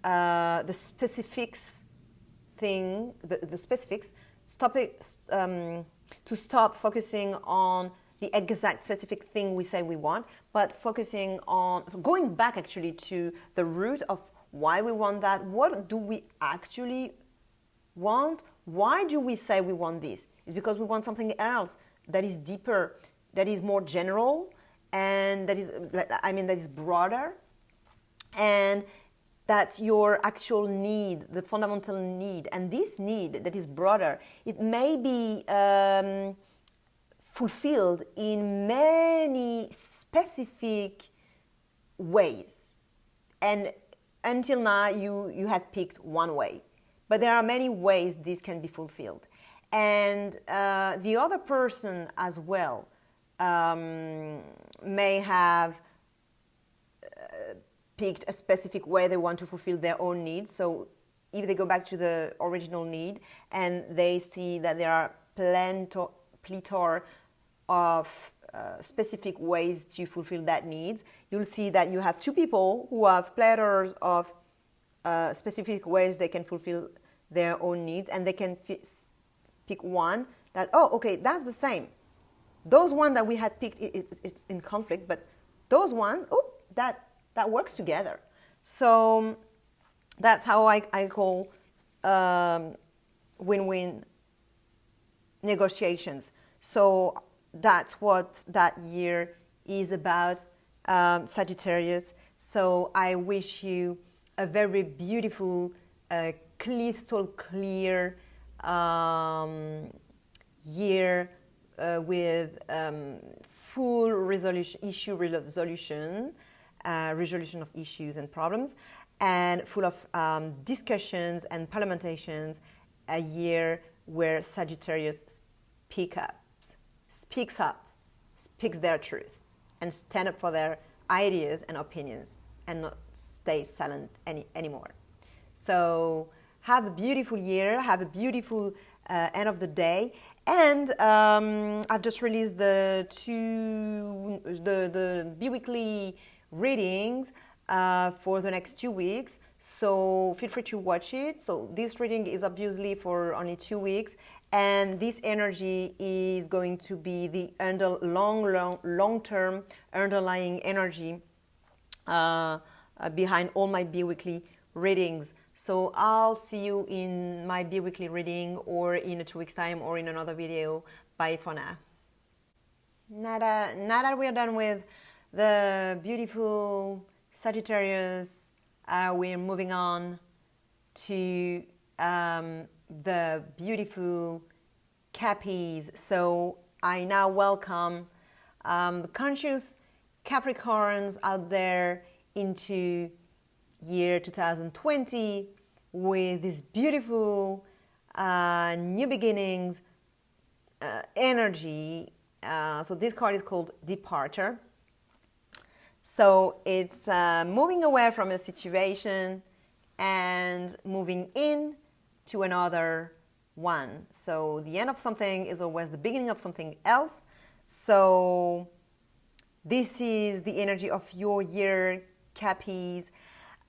Speaker 1: the specifics, to stop focusing on the exact specific thing we say we want, but focusing on going back actually to the root of why we want that. What do we actually want? Why do we say we want this? It's because we want something else that is deeper, that is more general, and that is broader, and that's your actual need, the fundamental need. And this need that is broader, it may be fulfilled in many specific ways. And until now, you have picked one way. But there are many ways this can be fulfilled. And the other person as well may have picked a specific way they want to fulfill their own needs. So if they go back to the original need and they see that there are plethora of specific ways to fulfill that need, you'll see that you have two people who have plethora of specific ways they can fulfill their own needs, and they can pick one that, oh, okay, that's the same. Those one that we had picked, it's in conflict, but those ones, oh, that works together. So that's how I call win-win negotiations. So that's what that year is about, Sagittarius. So I wish you a very beautiful, crystal clear year with full resolution of issues and problems, and full of discussions and parliamentations. A year where Sagittarius speaks their truth, and stand up for their ideas and opinions, and not stay silent anymore. So have a beautiful year, have a beautiful end of the day. And I've just released the bi-weekly readings for the next 2 weeks. So feel free to watch it. So this reading is obviously for only 2 weeks, and this energy is going to be the long-term underlying energy behind all my bi-weekly readings. So I'll see you in my bi-weekly reading, or in 2 weeks' time, or in another video. Bye for now. Now that we're done with the beautiful Sagittarius, we're moving on to the beautiful Cappies. So I now welcome the conscious Capricorns out there into year 2020 with this beautiful new beginnings energy. So this card is called Departure. So it's moving away from a situation and moving in to another one. So the end of something is always the beginning of something else. So this is the energy of your year, Cappies.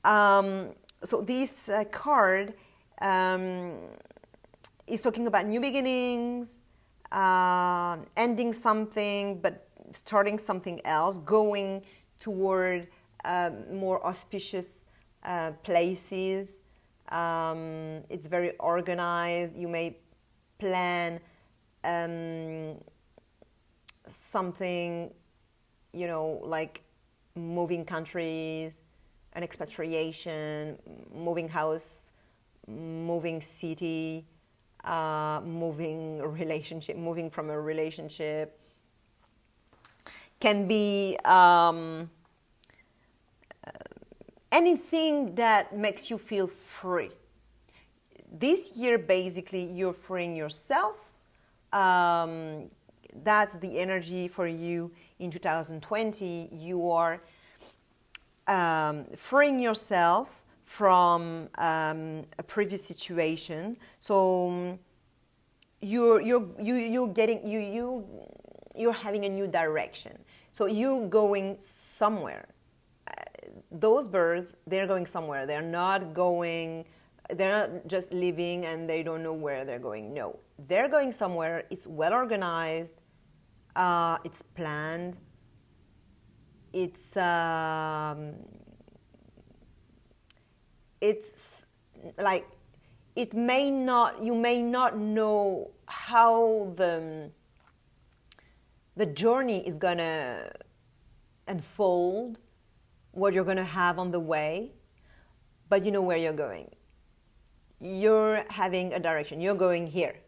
Speaker 1: So this card is talking about new beginnings, ending something but starting something else, going toward more auspicious places. It's very organized. You may plan something, like moving countries, an expatriation, moving house, moving city, moving relationship, moving from a relationship. Can be anything that makes you feel free. This year, basically, you're freeing yourself. That's the energy for you in 2020. You are freeing yourself from a previous situation. So you're having a new direction. So you're going somewhere. Those birds, they're going somewhere. They're not just living and they don't know where they're going. No, they're going somewhere. It's well organized. It's planned. It's like you may not know how the journey is gonna unfold, what you're gonna have on the way, but you know where you're going. You're having a direction. You're going here,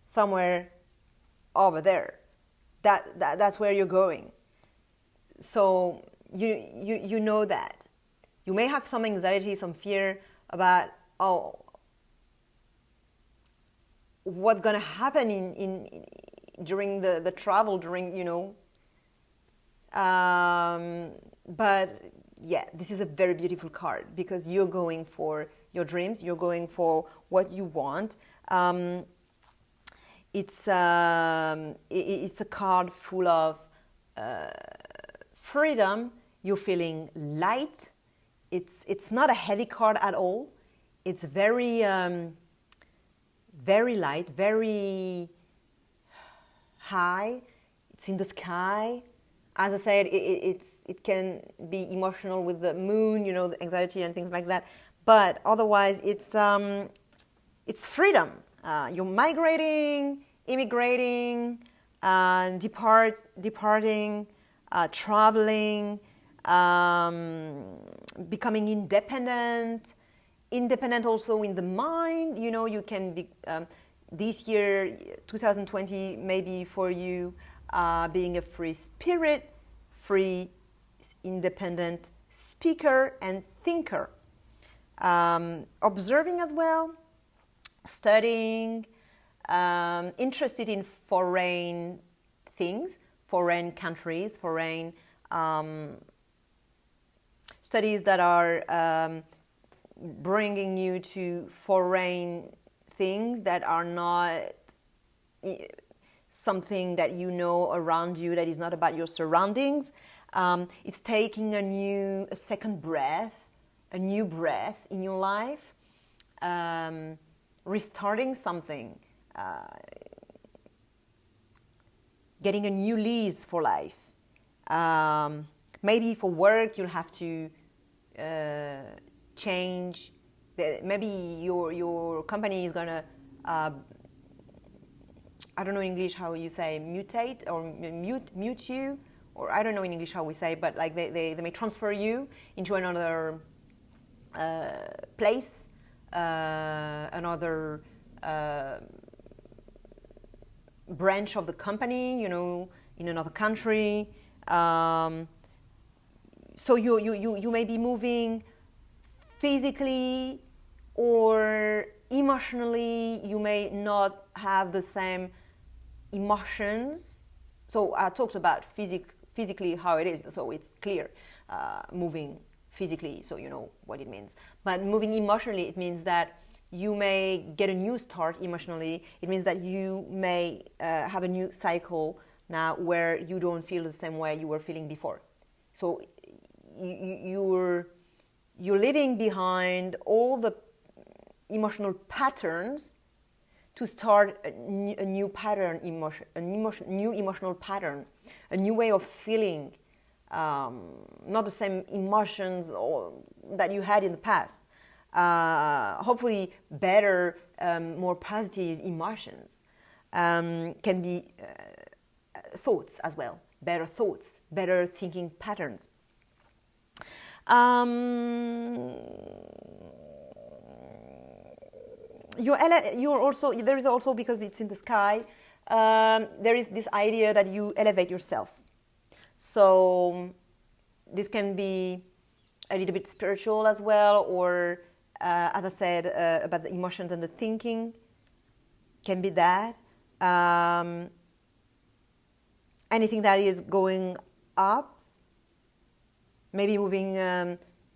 Speaker 1: somewhere over there. That's where you're going. So you know that. You may have some anxiety, some fear about, what's going to happen during the travel, but yeah, this is a very beautiful card because you're going for your dreams, you're going for what you want. It's a card full of freedom. You're feeling light. It's not a heavy card at all. It's very very light, very high. It's in the sky. As I said, it can be emotional with the moon, the anxiety and things like that. But otherwise, it's freedom. You're migrating, immigrating, departing, traveling, becoming independent. Independent also in the mind. You can be, this year, 2020, maybe for you, being a free spirit, free, independent speaker and thinker. Observing as well, studying, interested in foreign things, foreign countries, foreign studies that are bringing you to foreign things that are not something that you know around you, that is not about your surroundings. It's taking a second breath, a new breath in your life, restarting something, getting a new lease for life. Maybe for work you'll have to change. Maybe your company is gonna I don't know in English how you say mutate or mute you, or I don't know in English how we say, but like they may transfer you into another place, another branch of the company, in another country. So you may be moving physically or emotionally. You may not have the same emotions. So I talked about physically how it is, so it's clear, moving physically, so you know what it means. But moving emotionally, it means that you may get a new start emotionally. It means that you may have a new cycle now where you don't feel the same way you were feeling before. So you're leaving behind all the emotional patterns to start a new pattern, new emotional pattern, a new way of feeling, not the same emotions that you had in the past. Hopefully better, more positive emotions. Can be thoughts as well, better thoughts, better thinking patterns. You're also, there is also, because it's in the sky, there is this idea that you elevate yourself. So this can be a little bit spiritual as well, or as I said, about the emotions and the thinking, can be that. Anything that is going up, maybe moving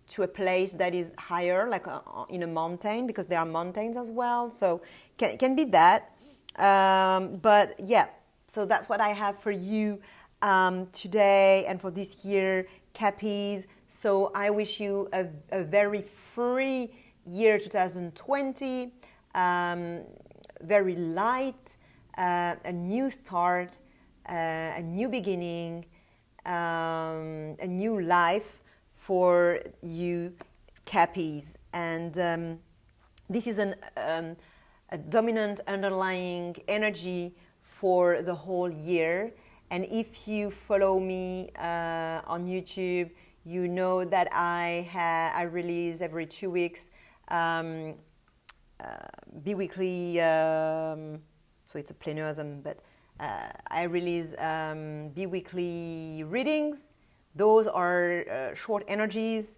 Speaker 1: to a place that is higher, like in a mountain, because there are mountains as well. So can be that. But yeah, so that's what I have for you today and for this year, Cappies. So I wish you a very free year 2020. very light, a new start, a new beginning, a new life for you Cappies. And this is a dominant underlying energy for the whole year. And if you follow me on YouTube, you know that I release every 2 weeks bi-weekly, so it's a pleonasm, but I release bi-weekly readings. Those are short energies.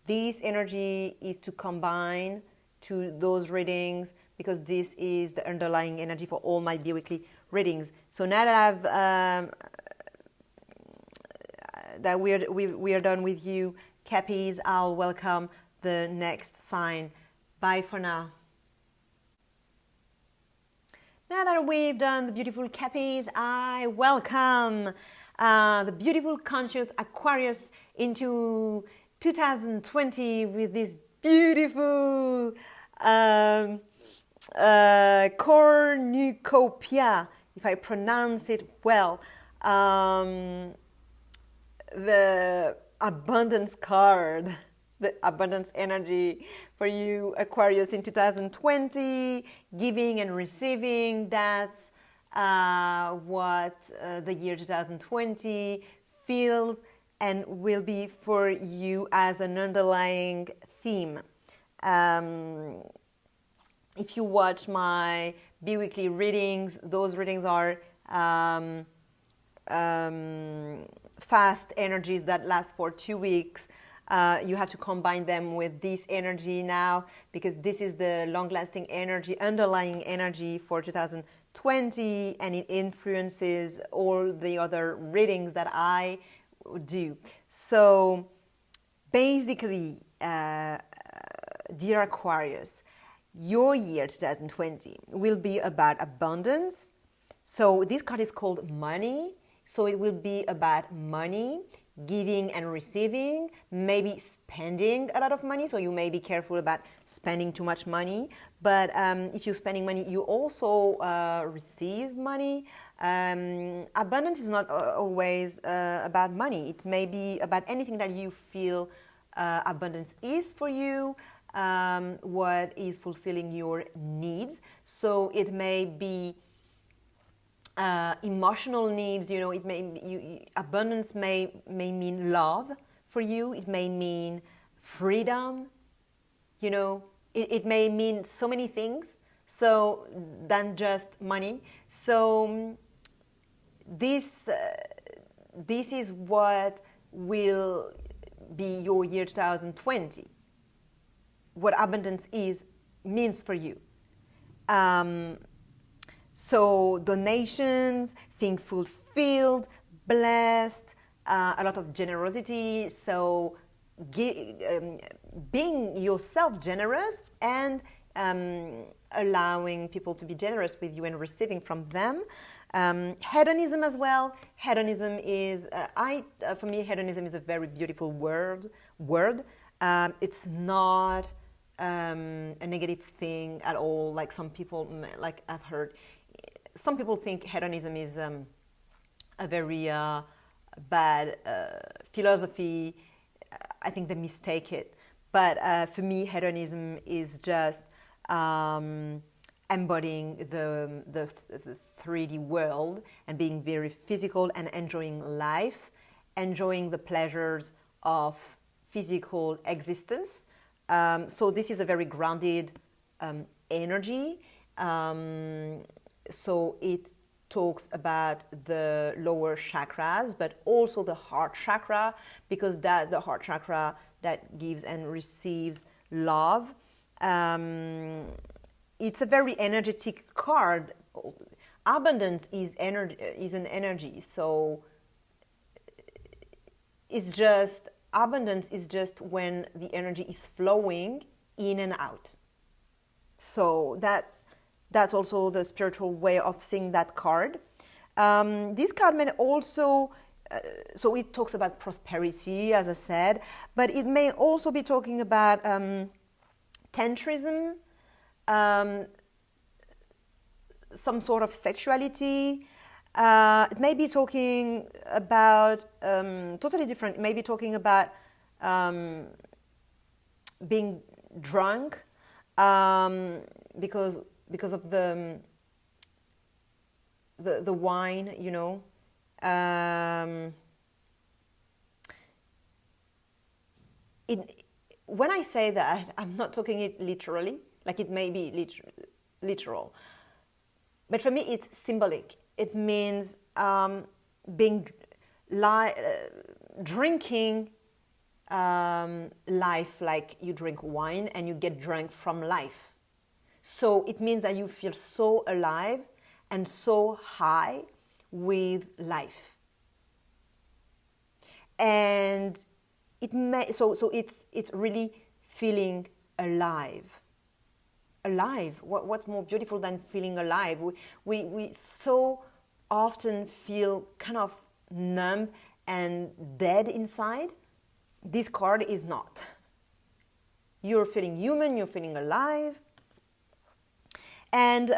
Speaker 1: This energy is to combine to those readings because this is the underlying energy for all my bi-weekly readings. So now that we are done with you, Cappies, I'll welcome the next sign. Bye for now. Now that we've done the beautiful Cappies, I welcome the beautiful conscious Aquarius into 2020 with this beautiful cornucopia, if I pronounce it well, the abundance card, the abundance energy for you Aquarius in 2020, giving and receiving. That's what the year 2020 feels and will be for you as an underlying theme. If you watch my bi-weekly readings, those readings are fast energies that last for 2 weeks. You have to combine them with this energy now because this is the long-lasting energy, underlying energy for 2020, and it influences all the other readings that I do. So basically, dear Aquarius, your year 2020 will be about abundance. So this card is called money. So it will be about money, giving and receiving, maybe spending a lot of money. So you may be careful about spending too much money. But if you're spending money, you also receive money. Abundance is not always about money. It may be about anything that you feel abundance is for you, what is fulfilling your needs. So it may be emotional needs, you know, it may abundance may mean love for you. It may mean freedom, you know, it may mean so many things so than just money. So this is what will be your year 2020, what abundance means for you. So donations, being fulfilled, blessed, a lot of generosity. So being yourself generous and allowing people to be generous with you and receiving from them. Hedonism as well. Hedonism is, for me, hedonism is a very beautiful word. It's not a negative thing at all. Like some people, like I've heard, some people think hedonism is a very bad philosophy. I think they mistake it. But for me, hedonism is just embodying the 3D world and being very physical and enjoying life, enjoying the pleasures of physical existence. So this is a very grounded energy. So it talks about the lower chakras, but also the heart chakra, because that's the heart chakra that gives and receives love. It's a very energetic card. Abundance is an energy. So it's just, abundance is just when the energy is flowing in and out. So that's also the spiritual way of seeing that card. This card may also, so it talks about prosperity, as I said, but it may also be talking about tantrism, some sort of sexuality. It may be talking about totally different. It may be talking about being drunk because of the wine, you know. When I say that, I'm not talking it literally, like it may be literal. But for me, it's symbolic. It means being drinking life like you drink wine and you get drunk from life. So it means that you feel so alive and so high with life. And it's really feeling alive. Alive. What's more beautiful than feeling alive? We so often feel kind of numb and dead inside. This card is not. You're feeling human, you're feeling alive. And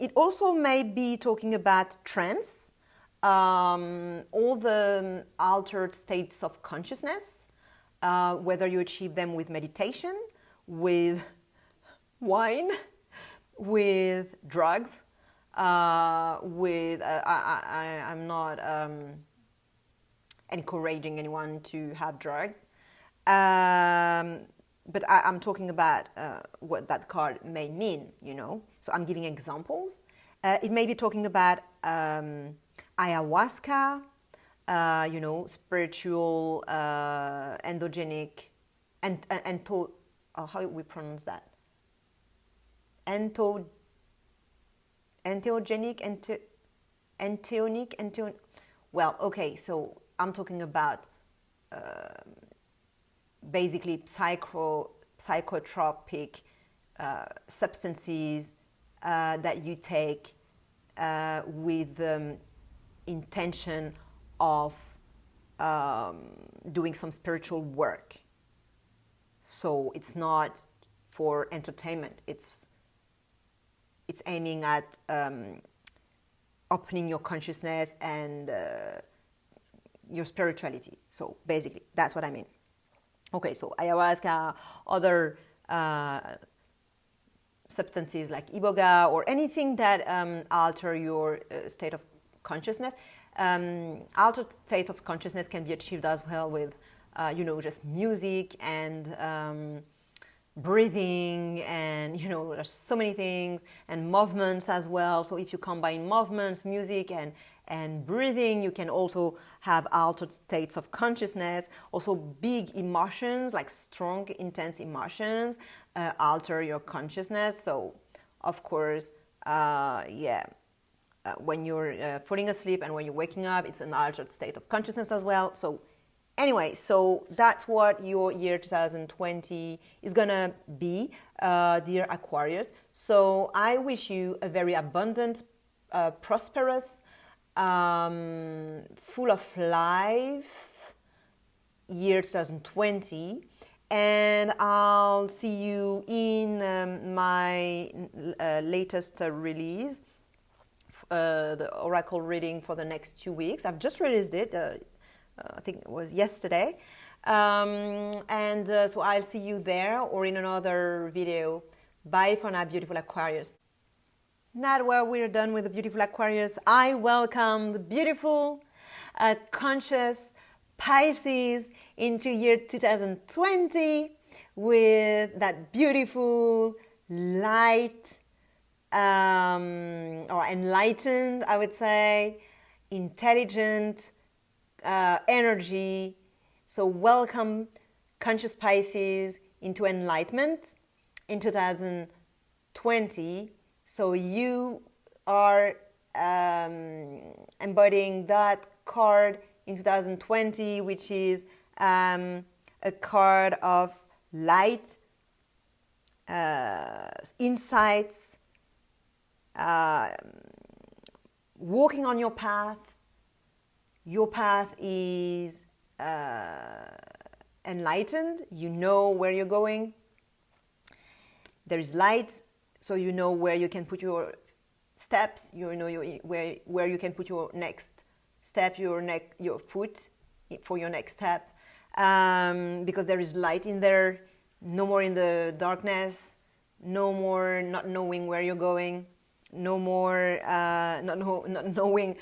Speaker 1: it also may be talking about trance, all the altered states of consciousness, whether you achieve them with meditation, with wine, with drugs, I'm not encouraging anyone to have drugs, but I'm talking about what that card may mean, you know. So I'm giving examples. It may be talking about ayahuasca, you know, spiritual, endogenic, how we pronounce that? Entheogenic. Well, okay, so I'm talking about basically psychotropic substances that you take with the intention of doing some spiritual work. So it's not for entertainment. It's aiming at opening your consciousness and your spirituality. So basically, that's what I mean. Okay, so ayahuasca, other substances like iboga or anything that alter your state of consciousness. Altered state of consciousness can be achieved as well with, you know, just music and breathing, and you know, there's so many things, and movements as well. So if you combine movements, music and breathing, you can also have altered states of consciousness. Also big emotions, like strong intense emotions, alter your consciousness. So of course, when you're falling asleep and when you're waking up, it's an altered state of consciousness as well. So anyway, so that's what your year 2020 is gonna be, dear Aquarius. So I wish you a very abundant, prosperous, full of life year 2020. And I'll see you in my latest release, the Oracle reading for the next 2 weeks. I've just released it. I think it was yesterday. So I'll see you there or in another video. Bye for now, beautiful Aquarius. Now that we're done with the beautiful Aquarius, I welcome the beautiful, conscious Pisces into year 2020 with that beautiful light, or enlightened, I would say, intelligent, energy. So welcome, conscious Pisces, into enlightenment in 2020. So you are embodying that card in 2020, which is a card of light, insights, walking on your path. Your path is enlightened. You know where you're going. There is light. So you know where you can put your steps, you know where you can put your next step, your foot for your next step, because there is light in there. No more in the darkness, no more not knowing where you're going, no more not knowing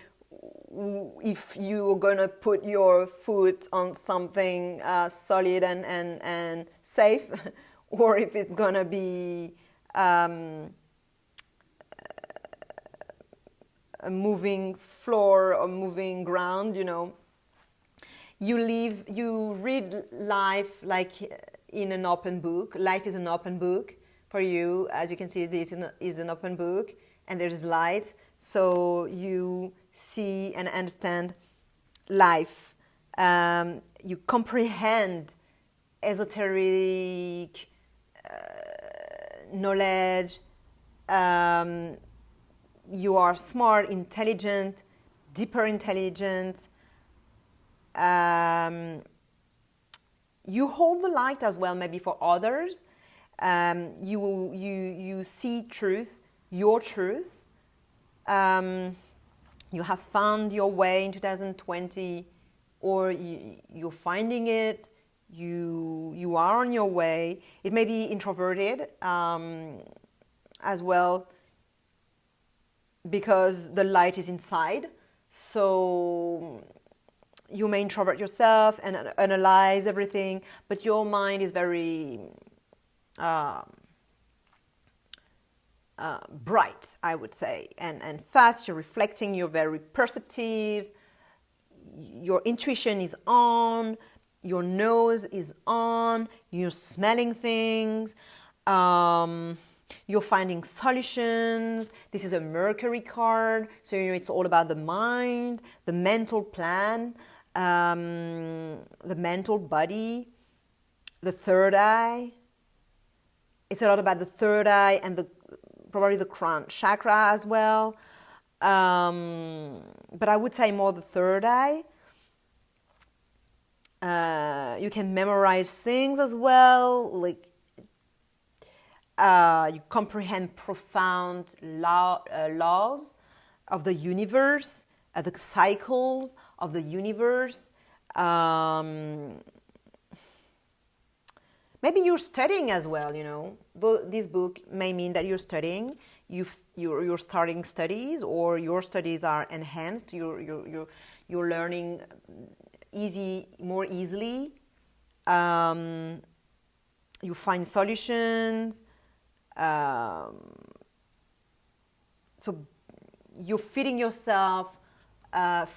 Speaker 1: if you're gonna put your foot on something solid and safe, or if it's gonna be a moving floor or moving ground, you know. You read life like in an open book. Life is an open book for you. As you can see, this is an open book, and there's light. So you see and understand life. You comprehend esoteric knowledge. You are smart, intelligent, deeper intelligent. You hold the light as well, maybe for others. You see truth, your truth. You have found your way in 2020, or you're finding it. You are on your way. It may be introverted as well, because the light is inside. So you may introvert yourself and analyze everything, but your mind is very bright, I would say, and fast. You're reflecting, you're very perceptive, your intuition is on, your nose is on, you're smelling things, you're finding solutions. This is a Mercury card, so you know it's all about the mind, the mental plan, the mental body, the third eye. It's a lot about the third eye and probably the crown chakra as well. But I would say more the third eye. You can memorize things as well, like you comprehend profound laws of the universe, the cycles of the universe. Maybe you're studying as well, you know. This book may mean that you're studying, you're starting studies, or your studies are enhanced, you're learning more easily. You find solutions. So you're feeding yourself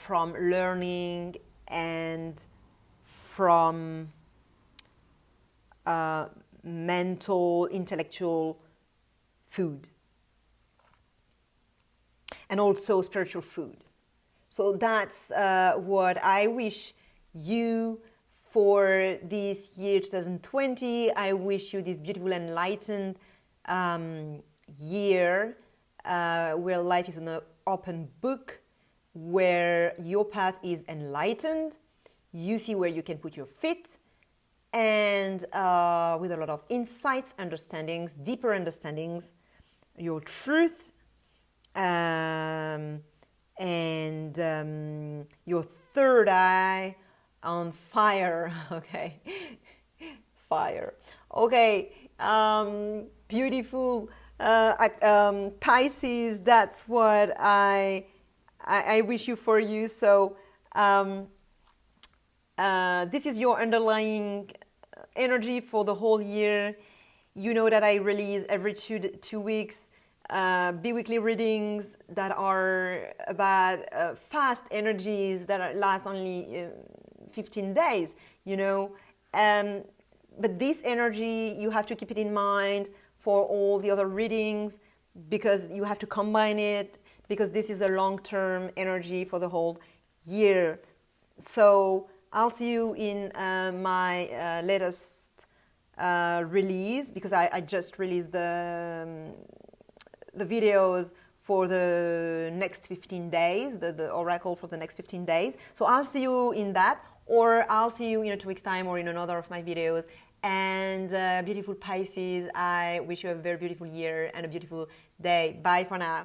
Speaker 1: from learning and from mental, intellectual food, and also spiritual food. So that's what I wish you for this year 2020. I wish you this beautiful, enlightened year where life is an open book, where your path is enlightened. You see where you can put your feet, and with a lot of insights, understandings, deeper understandings, your truth, and your third eye on fire. Okay, fire. Okay, beautiful. Pisces, that's what I wish you for you. So this is your underlying energy for the whole year. You know that I release every two weeks bi-weekly readings that are about fast energies that last only 15 days, you know. But this energy, you have to keep it in mind for all the other readings, because you have to combine it, because this is a long-term energy for the whole year. So I'll see you in my latest release, because I just released the videos for the next 15 days, the oracle for the next 15 days. So I'll see you in that, or I'll see you in 2 weeks' time, or in another of my videos. And beautiful Pisces, I wish you a very beautiful year and a beautiful day. Bye for now.